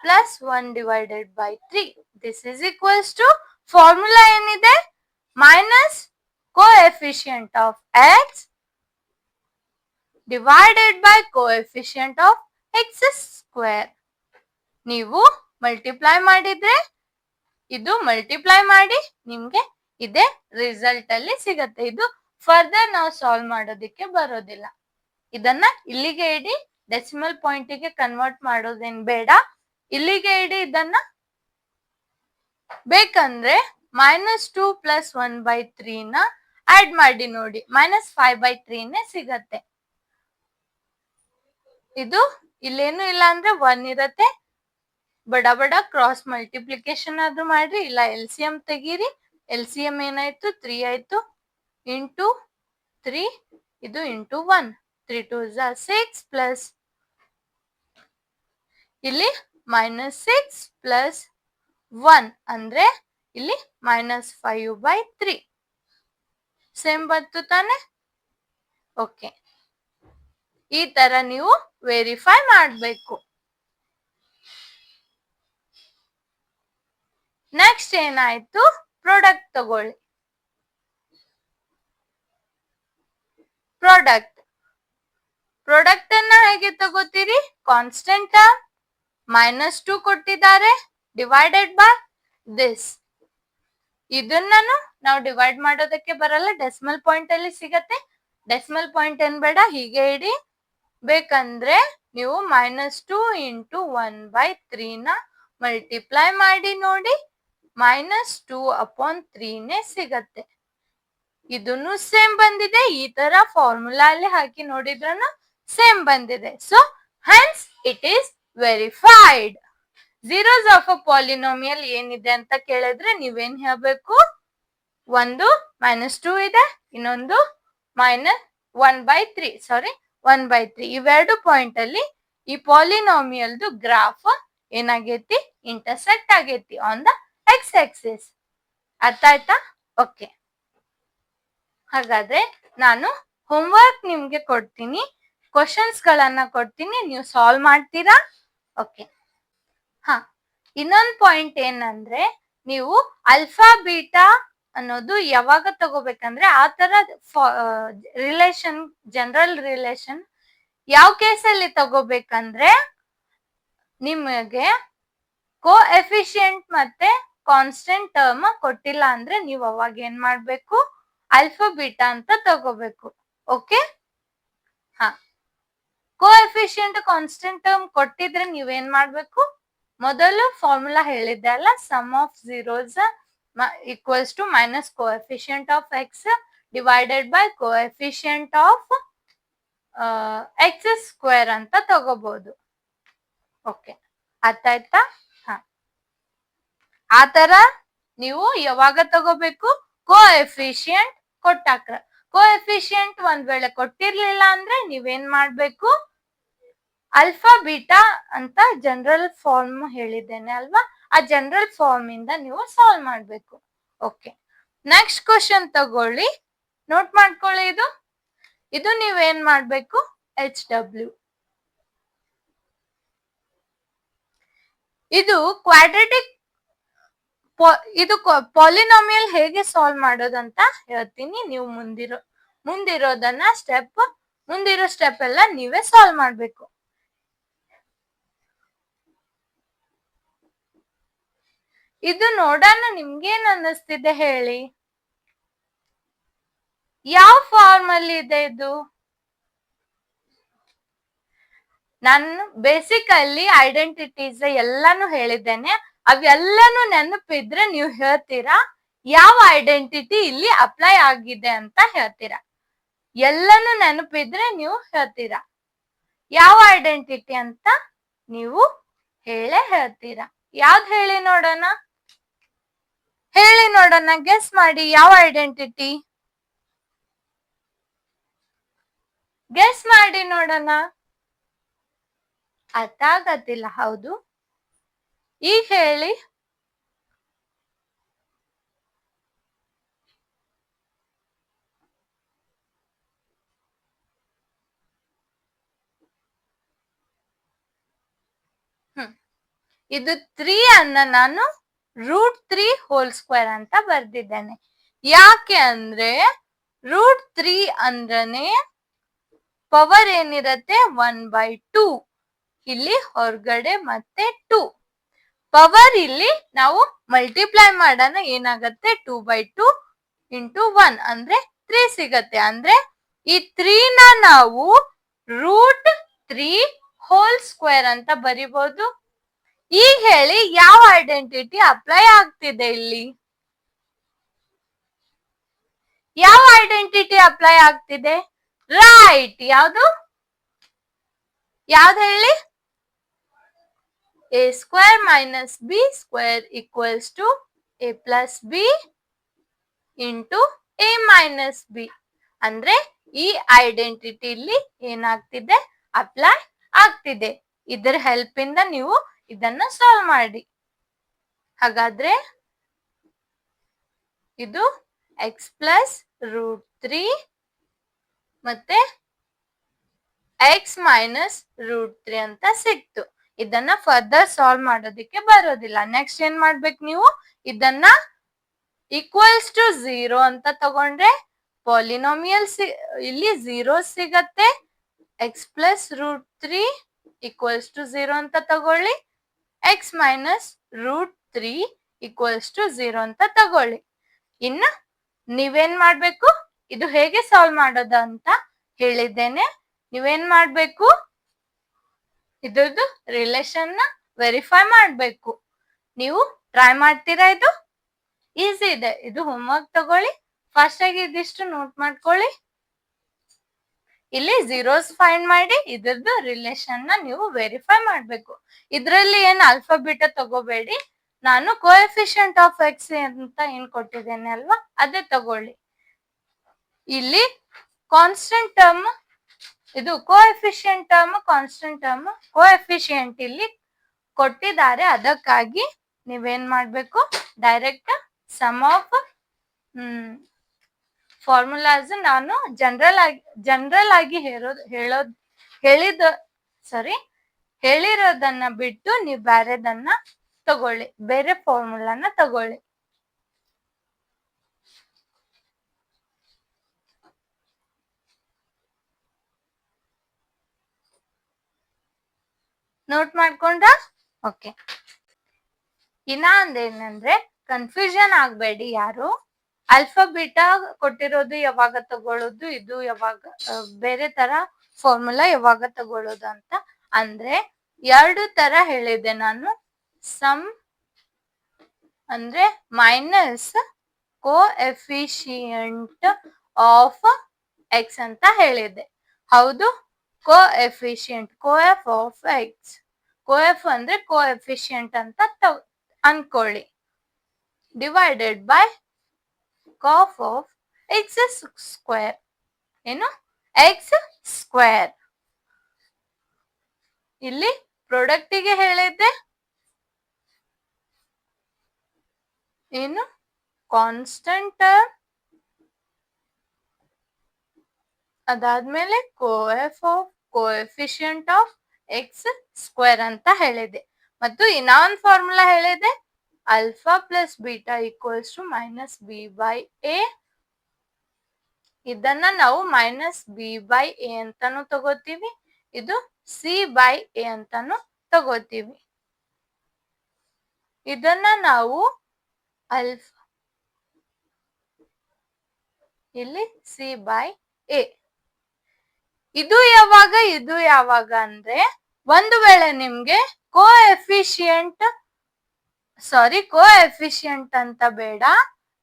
+ 1/3. This is equals to formula ಏನಿದೆ, minus coefficient of x divided by coefficient of x². ನೀವು ಮಲ್ಟಿಪ್ಲೈ ಮಾಡಿದ್ರೆ ಇದು ಮಲ್ಟಿಪ್ಲೈ ಮಾಡಿ ನಿಮ್ಗೆ ಇದೇ ರಿಸಲ್ಟ್ ಅಲ್ಲಿ ಸಿಗತ್ತೆ. ಇದು ಫರ್ದರ್ ನಾವು ಸಾಲ್ವ್ ಮಾಡೋದಿಕ್ಕೆ ಬರೋದಿಲ್ಲ. ಇದನ್ನ ಇಲ್ಲಿಗೆ ಇಡಿ, ಡೆಸಿಮಲ್ ಪಾಯಿಂಟಿಗೆ ಕನ್ವರ್ಟ್ ಮಾಡೋದೇನ್ ಬೇಡ. ಇಲ್ಲಿಗೆ ಇಡಿ ಇದನ್ನ. ಬೇಕಂದ್ರೆ -2 + 1/3 ನ ಆಡ್ ಮಾಡಿ ನೋಡಿ, -5/3 ಸಿಗತ್ತೆ. ಇದು ಇಲ್ಲೇನು ಇಲ್ಲ ಅಂದ್ರೆ 1 ಇರತ್ತೆ. ಬಡ ಕ್ರಾಸ್ ಮಲ್ಟಿಪ್ಲಿಕೇಶನ್ ಆದ್ರೂ ಮಾಡ್ರಿ, ಇಲ್ಲ LCM ತೆಗೀರಿ. LCM ಏನಾಯ್ತು, 3 ಆಯ್ತು. ಇಂಟು 3, ಇದು ಇಂಟು 1, 3 2 6 ಪ್ಲಸ್ ಇಲ್ಲಿ -6 + 1 ಅಂದ್ರೆ ಇಲ್ಲಿ -5/3. ಸೇಮ್ ಬಂತು ತಾನೆ? ಓಕೆ, ಈ ತರ ನೀವು ವೆರಿಫೈ ಮಾಡಬೇಕು. ನೆಕ್ಸ್ಟ್ ಏನಾಯ್ತು, ಪ್ರಾಡಕ್ಟ್ ತಗೊಳ್ಳಿ. ಪ್ರಾಡಕ್ಟ್ ಅನ್ನ ಹೇಗೆ ತಗೋತೀರಿ, ಕಾನ್ಸ್ಟೆಂಟ್ -2 ಕೊಟ್ಟಿದ್ದಾರೆ, ಡಿವೈಡೆಡ್ ಬೈ ದಿಸ್. ಇದನ್ನು ನಾವು ಡಿವೈಡ್ ಮಾಡೋದಕ್ಕೆ ಬರಲ್ಲ, ಡೆಸಿಮಲ್ ಪಾಯಿಂಟ್ ಅಲ್ಲಿ ಸಿಗತ್ತೆ. ಡೆಸಿಮಲ್ ಪಾಯಿಂಟ್ ಏನ್ ಬೇಡ, ಹೀಗೆ ಇಡಿ. ಬೇಕಂದ್ರೆ ನೀವು -2 ಇಂಟು 1/3 ನ ಮಲ್ಟಿಪ್ಲೈ ಮಾಡಿ ನೋಡಿ, -2/3 ಸಿಗತ್ತೆ. ಇದನ್ನು ಸೇಮ್ ಬಂದಿದೆ. ಈ ತರ ಫಾರ್ಮುಲಾ ಅಲ್ಲಿ ಹಾಕಿ ನೋಡಿದ್ರೂ ಸೇಮ್ ಬಂದಿದೆ. So hence it is verified. Zeros of a polynomial ಏನಿದೆ ಅಂತ ಕೇಳಿದ್ರೆ ನೀವೇನ್ ಹೇಳ್ಬೇಕು, ಒಂದು -2 ಇದೆ, ಇನ್ನೊಂದು -1/3. ಇವೆರಡು ಪಾಯಿಂಟ್ ಅಲ್ಲಿ ಈ ಪಾಲಿನಾಮಿಯಲ್ದು ಗ್ರಾಫ್ ಏನಾಗೈತಿ, ಇಂಟರ್ಸೆಕ್ಟ್ ಆಗೈತಿ ಆನ್ ದ x ಆಕ್ಸಿಸ್. ಅರ್ಥ ಆಯ್ತಾ? ಓಕೆ, ಹಾಗಾದ್ರೆ ನಾನು ಹೋಮ್ವರ್ಕ್ ನಿಮ್ಗೆ ಕೊಡ್ತೀನಿ, ಕ್ವಶನ್ಸ್ ಗಳನ್ನ ಕೊಡ್ತೀನಿ, ನೀವು ಸಾಲ್ವ್ ಮಾಡ್ತೀರಾ? ಓಕೆ, ಇನ್ನೊಂದ್ ಪಾಯಿಂಟ್ ಏನಂದ್ರೆ, ನೀವು ಅಲ್ಫಾ ಬೀಟಾ ಅನ್ನೋದು ಯಾವಾಗ ತಗೋಬೇಕಂದ್ರೆ ಆ ತರ ರಿಲೇಶನ್, ಜನರಲ್ ರಿಲೇಶನ್ ಯಾವ ಕೇಸಲ್ಲಿ ತಗೋಬೇಕಂದ್ರೆ, ನಿಮಗೆ ಕೋಎಫಿಷಿಯಂಟ್ ಮತ್ತೆ ಕಾನ್ಸ್ಟೆಂಟ್ ಟರ್ಮ್ ಕೊಟ್ಟಿಲ್ಲ ಅಂದ್ರೆ ನೀವು ಅವಾಗ ಏನ್ ಮಾಡ್ಬೇಕು, ಅಲ್ಫಾ ಬೀಟಾ ಅಂತ ತಗೋಬೇಕು. ಓಕೆ, ಹಾ. ಕೋಎಫಿಷಿಯಂಟ್ ಕಾನ್ಸ್ಟೆಂಟ್ ಟರ್ಮ್ ಕೊಟ್ಟಿದ್ರೆ ನೀವೇನ್ ಮಾಡ್ಬೇಕು, ಮೊದಲು ಫಾರ್ಮುಲಾ ಹೇಳಿದ್ದೆ ಅಲ್ಲ, sum of zeros equals to minus coefficient of X divided by coefficient of X square ಅಂತ ತಗೋಬಹುದು. ಓಕೆ, ಅರ್ಥ ಆಯ್ತಾ? ಹ, ಆ ತರ ನೀವು ಯಾವಾಗ ತಗೋಬೇಕು, ಕೋಎಫಿಷಿಯಂಟ್ ಕೊಟ್ಟಾಕ. ಕೋಎಫಿಷಿಯಂಟ್ ಒಂದ್ ವೇಳೆ ಕೊಟ್ಟಿರ್ಲಿಲ್ಲ ಅಂದ್ರೆ ನೀವೇನ್ ಮಾಡ್ಬೇಕು, ಅಲ್ಫಾ ಬೀಟಾ ಅಂತ ಜನರಲ್ ಫಾರ್ಮ್ ಹೇಳಿದ್ದೇನೆ ಅಲ್ವಾ, ಆ ಜನರಲ್ ಫಾರ್ಮ್ ಇಂದ ನೀವು ಸಾಲ್ವ್ ಮಾಡ್ಬೇಕು. ಓಕೆ, ನೆಕ್ಸ್ಟ್ ಕ್ವಶನ್ ತಗೊಳ್ಳಿ, ನೋಟ್ ಮಾಡ್ಕೊಳ್ಳಿ. ಇದು ನೀವೇನ್ ಮಾಡ್ಬೇಕು, HW. ಇದು ಕ್ವಾಡ್ರಾಟಿಕ್, ಇದು ಪಾಲಿನಾಮಿಯಲ್ ಹೇಗೆ ಸಾಲ್ವ್ ಮಾಡೋದಂತ ಹೇಳ್ತೀನಿ. ನೀವು ಮುಂದಿರೋದನ್ನ ಮುಂದಿರೋ ಸ್ಟೆಪ್ ಎಲ್ಲ ನೀವೇ ಸಾಲ್ವ್ ಮಾಡ್ಬೇಕು. ಇದು ನೋಡೋಣ ನಿಮ್ಗೇನ್ ಅನ್ನಿಸ್ತಿದೆ ಹೇಳಿ, ಯಾವ ಫಾರ್ಮ್ ಅಲ್ಲಿ ಇದೆ ಇದು? ನಾನು ಬೇಸಿಕಲ್ಲಿ ಐಡೆಂಟಿಟೀಸ್ ಎಲ್ಲಾನು ಹೇಳಿದ್ದೇನೆ, ಅವೆಲ್ಲಾನು ನೆನಪಿದ್ರೆ ನೀವು ಹೇಳ್ತೀರಾ ಯಾವ ಐಡೆಂಟಿಟಿ ಇಲ್ಲಿ ಅಪ್ಲೈ ಆಗಿದೆ ಅಂತ ಹೇಳ್ತೀರಾ. ಎಲ್ಲಾನು ನೆನಪಿದ್ರೆ ನೀವು ಹೇಳ್ತೀರಾ ಯಾವ ಐಡೆಂಟಿಟಿ ಅಂತ ನೀವು ಹೇಳ್ತೀರಾ. ಯಾವ್ದು ಹೇಳಿ ನೋಡೋಣ, ಗೆಸ್ ಮಾಡಿ. ಯಾವ ಐಡೆಂಟಿಟಿ ಗೆಸ್ ಮಾಡಿ ನೋಡೋಣ. ಅರ್ಥ ಆಗತ್ತಿಲ್ಲ? ಹೌದು, ಈಗ ಹೇಳಿ. ಇದು 3 ಅನ್ನ ನಾನು √3 ಹೋಲ್ ಸ್ಕ್ವೇರ್ ಅಂತ ಬರ್ದಿದ್ದೇನೆ. ಯಾಕೆ ಅಂದ್ರೆ √3 ಅಂದ್ರನೆ ಪವರ್ ಏನಿರತ್ತೆ 1/2, ಇಲ್ಲಿ ಹೊರಗಡೆ ಮತ್ತೆ 2 ಪವರ್. ಇಲ್ಲಿ ನಾವು ಮಲ್ಟಿಪ್ಲೈ ಮಾಡೋಣ, ಏನಾಗತ್ತೆ 2/2 ಇಂಟು 1 ಅಂದ್ರೆ 3 ಸಿಗತ್ತೆ. ಅಂದ್ರೆ ಈ 3 ನ ನಾವು √3 ಹೋಲ್ ಸ್ಕ್ವೇರ್ ಅಂತ ಬರಿಬಹುದು. ಈಗ ಹೇಳಿ ಯಾವ ಐಡೆಂಟಿಟಿ ಅಪ್ಲೈ ಆಗ್ತಿದೆ ಇಲ್ಲಿ, ಯಾವ ಐಡೆಂಟಿಟಿ ಅಪ್ಲೈ ಆಗ್ತಿದೆ? ರೈಟ್, ಯಾವುದು ಹೇಳಿ? a square minus b square equals to a plus b into a minus b. ಅಂದ್ರೆ ಈ ಐಡೆಂಟಿಟಿ ಇಲ್ಲಿ ಏನಾಗ್ತಿದೆ, ಅಪ್ಲೈ ಆಗ್ತಿದೆ. ಇದರ ಹೆಲ್ಪ್ ಇಂದ ನೀವು ಇದನ್ನ ಸಾಲ್ವ್ ಮಾಡಿ. ಹಾಗಾದ್ರೆ ಇದು x ಪ್ಲಸ್ √3 ಮತ್ತೆ x ಮೈನಸ್ √3 ಅಂತ ಸಿಕ್ತು. ಇದನ್ನ ಫರ್ದರ್ ಸಾಲ್ವ್ ಮಾಡೋದಿಕ್ಕೆ ಬರೋದಿಲ್ಲ. ನೆಕ್ಸ್ಟ್ ಏನ್ ಮಾಡ್ಬೇಕು ನೀವು, ಇದನ್ನ ಈಕ್ವಲ್ಸ್ ಟು 0 ಅಂತ ತಗೊಂಡ್ರೆ ಪಾಲಿನಾಮಿಯಲ್ ಇಲ್ಲಿ 0 ಸಿಗತ್ತೆ. x ಪ್ಲಸ್ √3 ಈಕ್ವಲ್ಸ್ ಟು 0 ಅಂತ ತಗೊಳ್ಳಿ, x ಮೈನಸ್ √3 ಈಕ್ವಲ್ಸ್ ಟು 0 ಅಂತ ತಗೊಳ್ಳಿ. ಇನ್ನು ನೀವೇನ್ ಮಾಡ್ಬೇಕು, ಇದು ಹೇಗೆ ಸಾಲ್ವ್ ಮಾಡೋದು ಅಂತ ಹೇಳಿದ್ದೇನೆ. ನೀವೇನ್ ಮಾಡ್ಬೇಕು, ಇದ್ರದ್ದು ರಿಲೇಶನ್ ನ ವೆರಿಫೈ ಮಾಡ್ಬೇಕು. ನೀವು ಟ್ರೈ ಮಾಡ್ತೀರಾ? ಇದು ಈಸಿ ಇದೆ. ಇದು ಹೋಮ್ವರ್ಕ್ ತಗೊಳ್ಳಿ, ಫಾಸ್ಟ್ ಆಗಿ ಇದಿಷ್ಟು ನೋಟ್ ಮಾಡ್ಕೊಳ್ಳಿ. ಇಲ್ಲಿ ಝೀರೋಸ್ ಫೈಂಡ್ ಮಾಡಿ ಇದ್ರದ್ದು ರಿಲೇಶನ್ ನ ನೀವು ವೆರಿಫೈ ಮಾಡ್ಬೇಕು. ಇದ್ರಲ್ಲಿ ಏನ್ ಆಲ್ಫಾ ಬೀಟಾ ತಗೋಬೇಡಿ. ನಾನು ಕೋಎಫಿಷಿಯಂಟ್ ಆಫ್ ಎಕ್ಸ್ ಅಂತ ಏನ್ ಕೊಟ್ಟಿದ್ದೇನೆ ಅಲ್ವಾ, ಅದೇ ತಗೊಳ್ಳಿ. ಇಲ್ಲಿ ಕಾನ್ಸ್ಟೆಂಟ್ ಟರ್ಮ್, ಇದು coefficient term, constant term, coefficient ಇಲ್ಲಿ ಕೊಟ್ಟಿದ್ದಾರೆ. ಅದಕ್ಕಾಗಿ ನೀವೇನ್ ಮಾಡ್ಬೇಕು, ಡೈರೆಕ್ಟ್ ಸಮ್ ಆಫ್ ಫಾರ್ಮುಲಾಸ್ ನಾನು ಜನರಲ್ ಆಗಿ ಹೇಳಿರೋದನ್ನ ಬಿಟ್ಟು ನೀವು ಬೇರೆದನ್ನ ತಗೊಳ್ಳಿ, ಬೇರೆ ಫಾರ್ಮುಲಾನ ತಗೊಳ್ಳಿ. ನೋಟ್ ಮಾಡ್ಕೊಂಡ್ರ? ಓಕೆ. ಇನ್ನ ಅಂದೇನಂದ್ರೆ ಕನ್ಫ್ಯೂಷನ್ ಆಗ್ಬೇಡಿ ಯಾರು. ಆಲ್ಫಾ ಬೀಟಾ ಕೊಟ್ಟಿರೋದು ಯಾವಾಗ ತಗೊಳ್ಳೋದು, ಇದು ಯಾವಾಗ ಬೇರೆ ತರ ಫಾರ್ಮುಲಾ ಯಾವಾಗ ತಗೊಳ್ಳೋದು ಅಂತ. ಅಂದ್ರೆ 2 ತರ ಹೇಳಿದೆ ನಾನು. ಸಮ್ ಅಂದ್ರೆ ಮೈನಸ್ ಕೋಎಫಿಷಿಯಂಟ್ ಆಫ್ ಎಕ್ಸ್ ಅಂತ ಹೇಳಿದೆ. ಹೌದು, coefficient coeff of x. Coeff ಅಂದ್ರೆ ಕೋಎಫಿಷಿಯಂಟ್ ಅಂತ ಅನ್ಕೊಳ್ಳಿ. Divided by coeff of X square. ಏನು? X square. ಇಲ್ಲಿ ಪ್ರಾಡಕ್ಟಿಗೆ ಹೇಳಿದ್ದೆ ಏನು? ಕಾನ್ಸ್ಟಂಟ್. ಅದಾದ್ಮೇಲೆ ಕೋಎಫಿಷಿಯಂಟ್ ಆಫ್ ಎಕ್ಸ್ ಸ್ಕ್ವೇರ್ ಅಂತ ಹೇಳಿದೆ. ಮತ್ತು ಇನ್ನೊಂದು ಫಾರ್ಮುಲಾ ಹೇಳಿದೆ, alpha plus beta equals to minus B by A. ಇದನ್ನ ನಾವು ಮೈನಸ್ ಬಿ ಬೈ ಎ ಅಂತಾನು ತಗೋತೀವಿ, ಇದು ಸಿ ಬೈ ಎ ಅಂತಾನು ತಗೋತೀವಿ. ಇದನ್ನ ನಾವು ಆಲ್ಫಾ ಇಲ್ಲಿ ಸಿ ಬೈ ಎ. ಇದು ಯಾವಾಗ ಅಂದ್ರೆ ಒಂದು ವೇಳೆ ನಿಮ್ಗೆ ಕೋಎಫಿಷಿಯಂಟ್ ಅಂತ ಬೇಡ,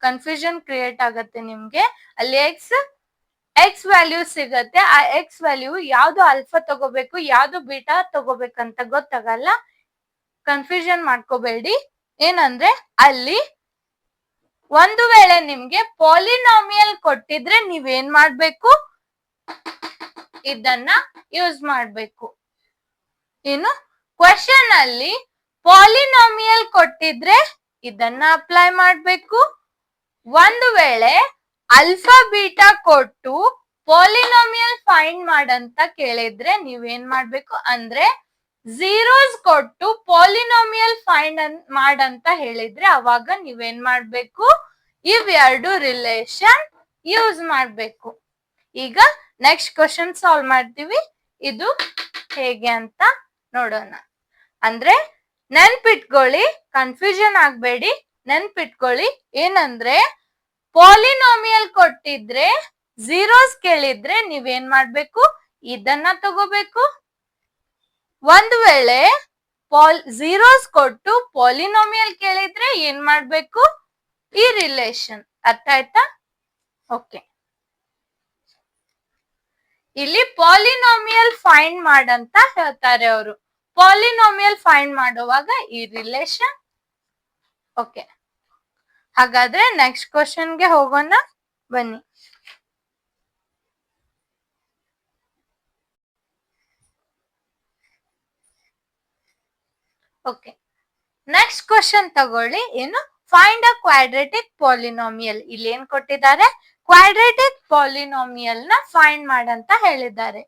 ಕನ್ಫ್ಯೂಷನ್ ಕ್ರಿಯೇಟ್ ಆಗತ್ತೆ ನಿಮ್ಗೆ. ಅಲ್ಲಿ ಎಕ್ಸ್ ವ್ಯಾಲ್ಯೂ ಸಿಗತ್ತೆ. ಆ ಎಕ್ಸ್ ವ್ಯಾಲ್ಯೂ ಯಾವ್ದು ಆಲ್ಫಾ ತಗೋಬೇಕು ಯಾವ್ದು ಬೀಟಾ ತಗೋಬೇಕಂತ ಗೊತ್ತಾಗಲ್ಲ, ಕನ್ಫ್ಯೂಷನ್ ಮಾಡ್ಕೋಬೇಡಿ. ಏನಂದ್ರೆ ಅಲ್ಲಿ ಒಂದು ವೇಳೆ ನಿಮ್ಗೆ ಪಾಲಿನಾಮಿಯಲ್ ಕೊಟ್ಟಿದ್ರೆ ನೀವೇನ್ ಮಾಡ್ಬೇಕು? ಇದನ್ನ ಯೂಸ್ ಮಾಡ್ಬೇಕು. ಏನು? ಕ್ವೆಶ್ಚನ್ ಅಲ್ಲಿ ಪಾಲಿನಾಮಿಯಲ್ ಕೊಟ್ಟಿದ್ರೆ ಇದನ್ನ ಅಪ್ಲೈ ಮಾಡ್ಬೇಕು. ಒಂದು ವೇಳೆ ಆಲ್ಫಾ ಬೀಟಾ ಕೊಟ್ಟು ಪಾಲಿನಾಮಿಯಲ್ ಫೈಂಡ್ ಮಾಡಂತ ಕೇಳಿದ್ರೆ ನೀವೇನ್ ಮಾಡ್ಬೇಕು ಅಂದ್ರೆ ಝೀರೋಸ್ ಕೊಟ್ಟು ಪಾಲಿನಾಮಿಯಲ್ ಫೈಂಡ್ ಮಾಡಂತ ಹೇಳಿದ್ರೆ ಅವಾಗ ನೀವೇನ್ ಮಾಡ್ಬೇಕು? ಇವೆರಡು ರಿಲೇಷನ್ ಯೂಸ್ ಮಾಡ್ಬೇಕು. ಈಗ ನೆಕ್ಸ್ಟ್ ಕ್ವಶನ್ ಸಾಲ್ವ್ ಮಾಡ್ತೀವಿ. ಇದು ಹೇಗೆ ಅಂತ ನೋಡೋಣ. ಅಂದ್ರೆ ನೆನ್ಪಿಟ್ಕೊಳ್ಳಿ, ಕನ್ಫ್ಯೂಷನ್ ಆಗ್ಬೇಡಿ. ನೆನ್ಪಿಟ್ಕೊಳ್ಳಿ ಏನಂದ್ರೆ ಪಾಲಿನಾಮಿಯಲ್ ಕೊಟ್ಟಿದ್ರೆ ಝೀರೋಸ್ ಕೇಳಿದ್ರೆ ನೀವೇನ್ ಮಾಡ್ಬೇಕು? ಇದನ್ನ ತಗೋಬೇಕು. ಒಂದು ವೇಳೆ ಝೀರೋಸ್ ಕೊಟ್ಟು ಪಾಲಿನಾಮಿಯಲ್ ಕೇಳಿದ್ರೆ ಏನ್ ಮಾಡ್ಬೇಕು? ಈ ರಿಲೇಷನ್. ಅರ್ಥ ಆಯ್ತಾ? ಓಕೆ. ಇಲ್ಲಿ ಪಾಲಿನಾಮಿಯಲ್ ಫೈಂಡ್ ಮಾಡಂತ ಹೇಳ್ತಾರೆ ಅವರು. ಪಾಲಿನಾಮಿಯಲ್ ಫೈಂಡ್ ಮಾಡುವಾಗ ಈ ರಿಲೇಷನ್. ಓಕೆ, ಹಾಗಾದ್ರೆ ನೆಕ್ಸ್ಟ್ ಕ್ವಶನ್ಗೆ ಹೋಗೋಣ ಬನ್ನಿ. ಓಕೆ, ನೆಕ್ಸ್ಟ್ ಕ್ವಶನ್ ತಗೊಳ್ಳಿ. ಏನು? Find a quadratic polynomial. ಇಲ್ಲಿ ಏನ್ ಕೊಟ್ಟಿದ್ದಾರೆ? ಕ್ವಾಡ್ರಾಟಿಕ್ ಪಾಲಿನಾಮಿಯಲ್ ನ ಫೈಂಡ್ ಮಾಡಂತ ಹೇಳಿದ್ದಾರೆ.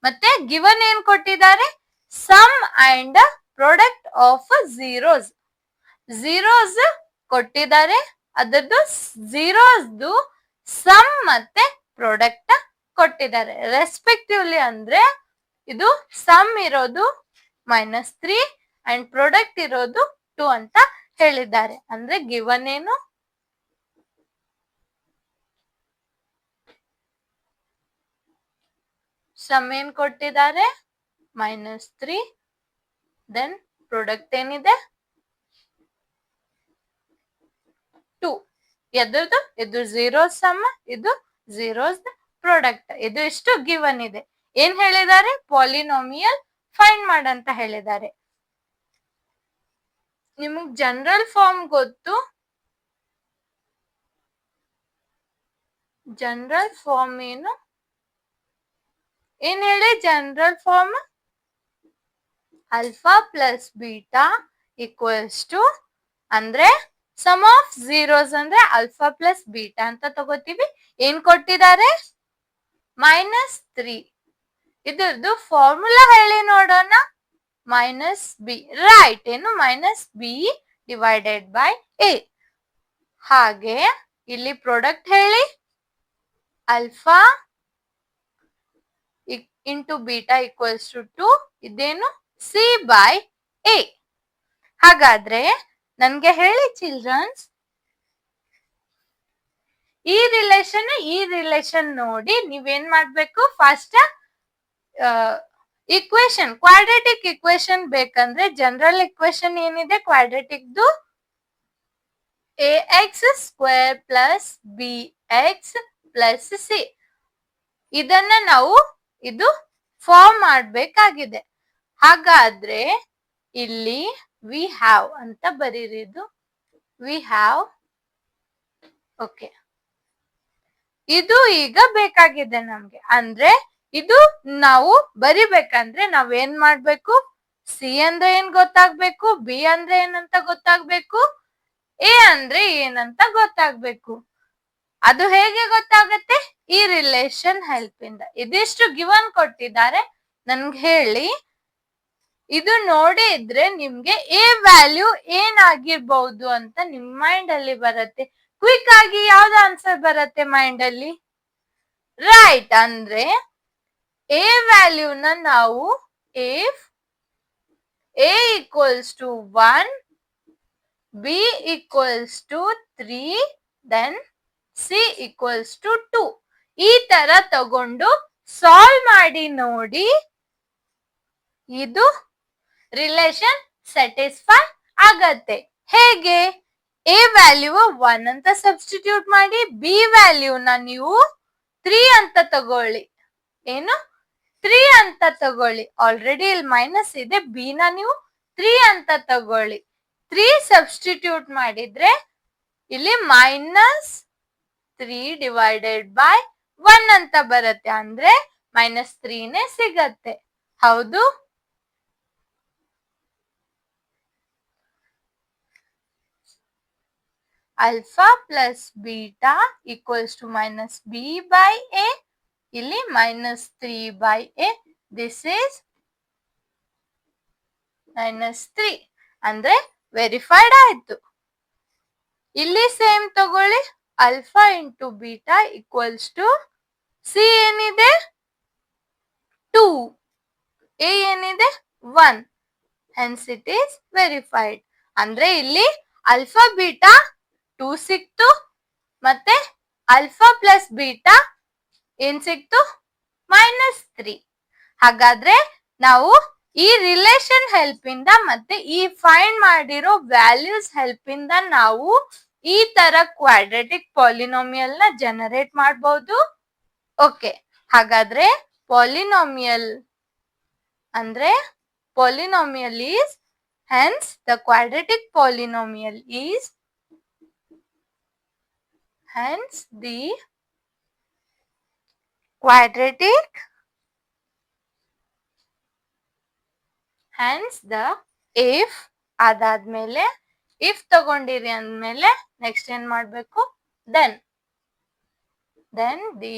ಮತ್ತೆ ಗಿವನ್ ಏನ್ ಕೊಟ್ಟಿದ್ದಾರೆ? Sum and product of zeros. Zeros ಕೊಟ್ಟಿದ್ದಾರೆ, ಅದರದ್ದು ಝೀರೋಸ್ದು ಸಮ್ ಮತ್ತೆ ಪ್ರಾಡಕ್ಟ್ ಕೊಟ್ಟಿದ್ದಾರೆ ರೆಸ್ಪೆಕ್ಟಿವ್ಲಿ. ಅಂದ್ರೆ ಇದು ಸಮ್ ಇರೋದು -3 ಅಂಡ್ ಪ್ರಾಡಕ್ಟ್ ಇರೋದು 2 ಅಂತ ಹೇಳಿದ್ದಾರೆ. ಅಂದ್ರೆ ಗಿವನ್ ಏನು? ಸಮ್ ಏನ್ ಕೊಟ್ಟಿದ್ದಾರೆ? -3. ದೆನ್ ಪ್ರಾಡಕ್ಟ್ ಏನಿದೆ? 2. ಎದ್ರದ್ದು? ಇದು ಝೀರೋ ಸಮ್, ಇದು ಝೀರೋಸ್ ಪ್ರಾಡಕ್ಟ್. ಇದು ಇಷ್ಟು ಗಿವನ್ ಇದೆ. ಏನ್ ಹೇಳಿದ್ದಾರೆ? ಪಾಲಿನಾಮಿಯಲ್ ಫೈಂಡ್ ಮಾಡಂತ ಹೇಳಿದ್ದಾರೆ. ನಿಮಗ್ ಜನರಲ್ ಫಾರ್ಮ್ ಗೊತ್ತು? ಜನರಲ್ ಫಾರ್ಮ್ ಏನು? ಏನ್ ಹೇಳಿ? General form alpha plus beta equals to, ಅಂದ್ರೆ ಸಮ್ ಆಫ್ ಝೀರೋಸ್ ಅಂದ್ರೆ ಆಲ್ಫಾ ಪ್ಲಸ್ ಬೀಟಾ ಅಂತ ತಗೋತೀವಿ. ಏನ್ ಕೊಟ್ಟಿದ್ದಾರೆ? -3. ಇದ್ರದ್ದು ಫಾರ್ಮುಲಾ ಹೇಳಿ ನೋಡೋಣ. -b. ರೈಟ್. ಏನು? -b divided by A. ಹಾಗೆ ಇಲ್ಲಿ ಪ್ರಾಡಕ್ಟ್ ಹೇಳಿ, alpha into beta equals to 2. ಇದೇನು ಸಿ ಬೈ ಎ. ಹಾಗಾದ್ರೆ ನನ್ಗೆ ಹೇಳಿ ಚಿಲ್ಡ್ರನ್ಸ್, ಈ ರಿಲೇಶನ್ ನೋಡಿ ನೀವೇನ್ ಮಾಡ್ಬೇಕು, ಫಸ್ಟ್ ಇಕ್ವೇಶನ್, ಕ್ವಾಡ್ರಾಟಿಕ್ ಇಕ್ವೇಶನ್ ಬೇಕಂದ್ರೆ ಜನರಲ್ ಇಕ್ವೇಶನ್ ಏನಿದೆ ಕ್ವಾಡ್ರಾಟಿಕ್ದು, ax² plus bx plus C. ಇದನ್ನ ನಾವು ಇದು ಫಾರ್ಮ್ ಮಾಡ್ಬೇಕಾಗಿದೆ. ಹಾಗಾದ್ರೆ ಇಲ್ಲಿ ವಿ ಹ್ಯಾವ್ ಅಂತ ಬರೀರಿದು, ವಿ ಹ್ಯಾವ್. ಓಕೆ, ಇದು ಈಗ ಬೇಕಾಗಿದೆ ನಮ್ಗೆ. ಅಂದ್ರೆ ಇದು ನಾವು ಬರಿಬೇಕಂದ್ರೆ ನಾವ್ ಏನ್ ಮಾಡ್ಬೇಕು, ಸಿ ಅಂದ್ರೆ ಏನ್ ಗೊತ್ತಾಗ್ಬೇಕು, ಬಿ ಅಂದ್ರೆ ಏನಂತ ಗೊತ್ತಾಗ್ಬೇಕು, ಎ ಅಂದ್ರೆ ಏನಂತ ಗೊತ್ತಾಗ್ಬೇಕು. ಅದು ಹೇಗೆ ಗೊತ್ತಾಗತ್ತೆ, ಈ ರಿಲೇಶನ್ ಹೆಲ್ಪ್ ಇಂದ. ಇದಿಷ್ಟು ಗಿವನ್ ಕೊಟ್ಟಿದ್ದಾರೆ ನನ್ಗೆ ಹೇಳಿ. ಇದು ನೋಡಿ ಇದ್ರೆ ನಿಮ್ಗೆ ಎ ವ್ಯಾಲ್ಯೂ ಏನಾಗಿರ್ಬಹುದು ಅಂತ ನಿಮ್ ಮೈಂಡ್ ಅಲ್ಲಿ ಬರುತ್ತೆ. ಕ್ವಿಕ್ ಆಗಿ ಯಾವ್ದು ಆನ್ಸರ್ ಬರುತ್ತೆ ಮೈಂಡ್ ಅಲ್ಲಿ? ರೈಟ್, ಅಂದ್ರೆ ಎ ವ್ಯಾಲ್ಯೂನ ನಾವು if A equals to 1, B equals to 3, then C equals to 2 ಈ ತರ ತಗೊಂಡು ಸಾಲ್ವ್ ಮಾಡಿ ನೋಡಿ. ಇದು ರಿಲೇಶನ್ ಸ್ಯಾಟಿಸ್ಫೈ ಆಗತ್ತೆ. ಹೇಗೆ? ಎ ವ್ಯಾಲ್ಯೂ 1 ಅಂತ ಸಬ್ಸ್ಟಿಟ್ಯೂಟ್ ಮಾಡಿ, ಬಿ ವ್ಯಾಲ್ಯೂನ ನೀವು 3 ಅಂತ ತಗೊಳ್ಳಿ. ಏನು 3 ಅಂತ ತಗೊಳ್ಳಿ. ಆಲ್ರೆಡಿ ಇಲ್ಲಿ ಮೈನಸ್ ಇದೆ, ಬಿ ನ ನೀವು 3 ಅಂತ ತಗೊಳ್ಳಿ. 3 ಸಬ್ಸ್ಟಿಟ್ಯೂಟ್ ಮಾಡಿದ್ರೆ ಇಲ್ಲಿ -3 ಡಿವೈಡೆಡ್ ಬೈ 1 ಅಂತ ಬರುತ್ತೆ. ಅಂದ್ರೆ -3ನೇ ಸಿಗತ್ತೆ. ಹೌದು, alpha plus beta equals to -b by A. ಇಲ್ಲಿ -3 ಬೈ ಎ, ದಿಸ್ ಈಸ್ -3 ಅಂದ್ರೆ ವೆರಿಫೈಡ್ ಆಯ್ತು. ಇಲ್ಲಿ ಸೇಮ್ ತಗೊಳ್ಳಿ, alpha into beta equals to C ಏನಿದೆ 2, ಎ ಏನಿದೆ 1, ಹೆನ್ಸ್ ಇಟ್ ಈಸ್ ವೆರಿಫೈಡ್. ಅಂದ್ರೆ ಇಲ್ಲಿ ಆಲ್ಫಾ ಬೀಟಾ 2 ಸಿಕ್ತು, ಮತ್ತೆ ಆಲ್ಫಾ ಪ್ಲಸ್ ಬೀಟಾ ಏನ್ ಸಿಕ್ತು -3. ಹಾಗಾದ್ರೆ ನಾವು ಈ ರಿಲೇಶನ್ ಹೆಲ್ಪ್ ಇಂದ ಮತ್ತೆ ಈ ಫೈಂಡ್ ಮಾಡಿರೋ ವ್ಯಾಲ್ಯೂಸ್ ಹೆಲ್ಪ್ ಇಂದ ನಾವು ಈ ತರ ಕ್ವಾಡ್ರಾಟಿಕ್ ಪಾಲಿನೋಮಿಯಲ್ ನ ಜನರೇಟ್ ಮಾಡಬಹುದು. ಓಕೆ, ಹಾಗಾದ್ರೆ ಪಾಲಿನೋಮಿಯಲ್ ಅಂದ್ರೆ polynomial is, hence the quadratic polynomial is, hence the quadratic, hence the if. ಅದಾದ್ಮೇಲೆ ಇಫ್ ತಗೊಂಡಿರಿ ಅಂದ್ಮೇಲೆ ನೆಕ್ಸ್ಟ್ ಏನ್ ಮಾಡ್ಬೇಕು, then the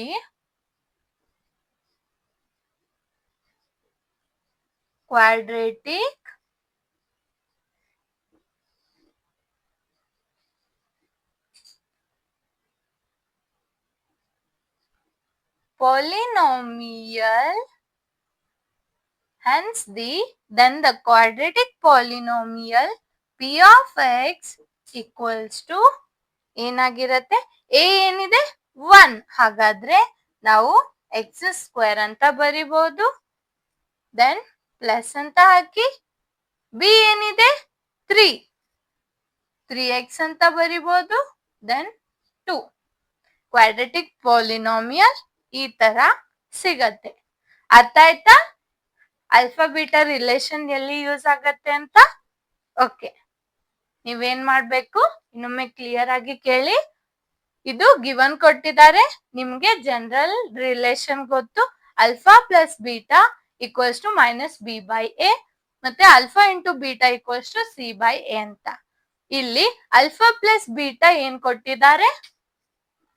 quadratic polynomial, hence then the quadratic polynomial p of x equals to ಏನಾಗಿರತ್ತೆ, a ಏನಿದೆ 1. ಹಾಗಾದ್ರೆ ನಾವು x² ಅಂತ ಬರಿಬಹುದು, ದೆನ್ ಪ್ಲಸ್ ಅಂತ ಹಾಕಿ, b ಏನಿದೆ 3x ಅಂತ ಬರಿಬಹುದು, ದೆನ್ 2. ಕ್ವಾಡ್ರಾಟಿಕ್ ಪಾಲಿನೋಮಿಯಲ್ ಈ ತರ ಸಿಗತ್ತೆ. ಅರ್ಥ ಆಯ್ತಾ ಆಲ್ಫಾ ಬೀಟಾ ರಿಲೇಶನ್ ಎಲ್ಲಿ ಯೂಸ್ ಆಗತ್ತೆ ಅಂತ? ಓಕೆ, ನೀವೇನ್ ಮಾಡ್ಬೇಕು, ಇನ್ನೊಮ್ಮೆ ಕ್ಲಿಯರ್ ಆಗಿ ಕೇಳಿ. ಇದು ಗಿವನ್ ಕೊಟ್ಟಿದ್ದಾರೆ ನಿಮ್ಗೆ, ಜನರಲ್ ರಿಲೇಶನ್ ಗೊತ್ತು, alpha plus beta equals to -b by A, ಮತ್ತೆ alpha into beta equals to C by A ಅಂತ. ಇಲ್ಲಿ ಆಲ್ಫಾ ಪ್ಲಸ್ ಬೀಟಾ ಏನ್ ಕೊಟ್ಟಿದ್ದಾರೆ,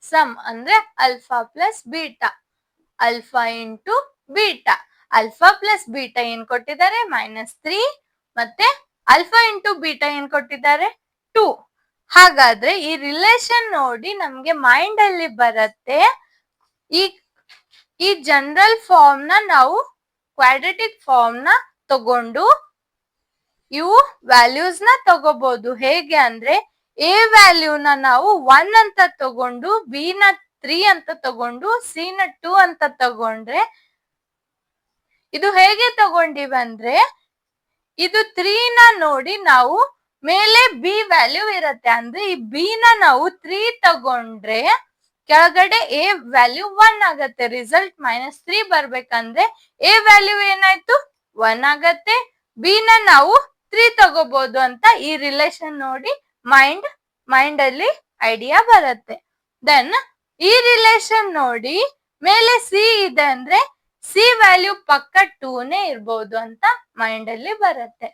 ಸಮ್ ಅಂದ್ರೆ alpha plus beta, alpha into beta. Alpha plus beta ಏನ್ ಕೊಟ್ಟಿದ್ದಾರೆ -3, ಮತ್ತೆ ಆಲ್ಫಾ ಇಂಟು ಬೀಟಾ ಏನ್ ಕೊಟ್ಟಿದ್ದಾರೆ 2. ಹಾಗಾದ್ರೆ ಈ ರಿಲೇಶನ್ ನೋಡಿ ನಮ್ಗೆ ಮೈಂಡ್ ಅಲ್ಲಿ ಬರುತ್ತೆ, ಈ ಈ ಜನರಲ್ ಫಾರ್ಮ್ ನ ನಾವು ಕ್ವಾಡ್ರಾಟಿಕ್ ಫಾರ್ಮ್ ನ ತಗೊಂಡು ಇವು ವ್ಯಾಲ್ಯೂಸ್ ನ ತಗೋಬಹುದು. ಹೇಗೆ ಅಂದ್ರೆ ಎ ವ್ಯಾಲ್ಯೂನ ನಾವು 1 ಅಂತ ತಗೊಂಡು, ಬಿ ನ 3 ಅಂತ ತಗೊಂಡು, ಸಿ ನ 2 ಅಂತ ತಗೊಂಡ್ರೆ, ಇದು ಹೇಗೆ ತಗೊಂಡಿವಿ ಅಂದ್ರೆ ಇದು 3 ನ ನೋಡಿ ನಾವು ಮೇಲೆ ಬಿ ವ್ಯಾಲ್ಯೂ ಇರತ್ತೆ, ಅಂದ್ರೆ ಈ ಬಿ ನ ನಾವು 3 ತಗೊಂಡ್ರೆ ಕೆಳಗಡೆ ಎ ವ್ಯಾಲ್ಯೂ 1 ಆಗತ್ತೆ. ರಿಸಲ್ಟ್ -3 ಬರ್ಬೇಕಂದ್ರೆ ಎ ವ್ಯಾಲ್ಯೂ ಏನಾಯ್ತು 1 ಆಗತ್ತೆ, ಬಿ ನ ನಾವು 3 ತಗೋಬಹುದು ಅಂತ ಈ ರಿಲೇಶನ್ ನೋಡಿ ಮೈಂಡ್ ಅಲ್ಲಿ ಐಡಿಯಾ ಬರುತ್ತೆ. ದೆನ್ ಈ ರಿಲೇಶನ್ ನೋಡಿ ಮೇಲೆ ಸಿ ಇದೆ ಅಂದ್ರೆ ಸಿ ವ್ಯಾಲ್ಯೂ ಪಕ್ಕ 2ನೇ ಇರ್ಬೋದು ಅಂತ ಮೈಂಡ್ ಅಲ್ಲಿ ಬರುತ್ತೆ.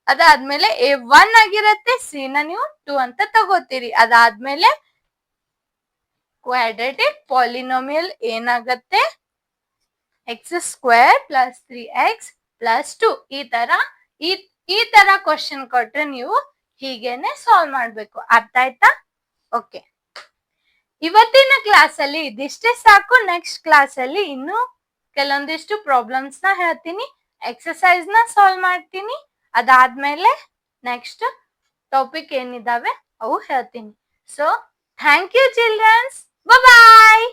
ಅದಾದ್ಮೇಲೆ ಎ 1 ಆಗಿರತ್ತೆ, ಸಿ ನ ನೀವು 2 ಅಂತ ತಗೋತೀರಿ. ಅದಾದ್ಮೇಲೆ ಕ್ವಾಡ್ರಾಟಿಕ್ ಪಾಲಿನೋಮಿಯಲ್ ಏನಾಗತ್ತೆ, x² + 3x + 2. ಈ ತರ ಕ್ವಶನ್ ಕೊಟ್ರೆ ನೀವು ಹೀಗೇನೆ ಸಾಲ್ವ್ ಮಾಡ್ಬೇಕು. ಅರ್ಥ ಆಯ್ತಾ? ಓಕೆ, ಇವತ್ತಿನ ಕ್ಲಾಸ್ ಅಲ್ಲಿ ಇದಿಷ್ಟೇ ಸಾಕು. ನೆಕ್ಸ್ಟ್ ಕ್ಲಾಸ್ ಅಲ್ಲಿ ಇನ್ನು ಕೆಲವೊಂದಿಷ್ಟು ಪ್ರಾಬ್ಲಮ್ಸ್ ನ ಹೇಳ್ತೀನಿ, ಎಕ್ಸರ್ಸೈಸ್ ನ ಸಾಲ್ವ್ ಮಾಡ್ತೀನಿ. ಅದಾದ್ಮೇಲೆ ನೆಕ್ಸ್ಟ್ ಟಾಪಿಕ್ ಏನಿದಾವೆ ಅವು ಹೇಳ್ತೀನಿ. So thank you childrens, bye.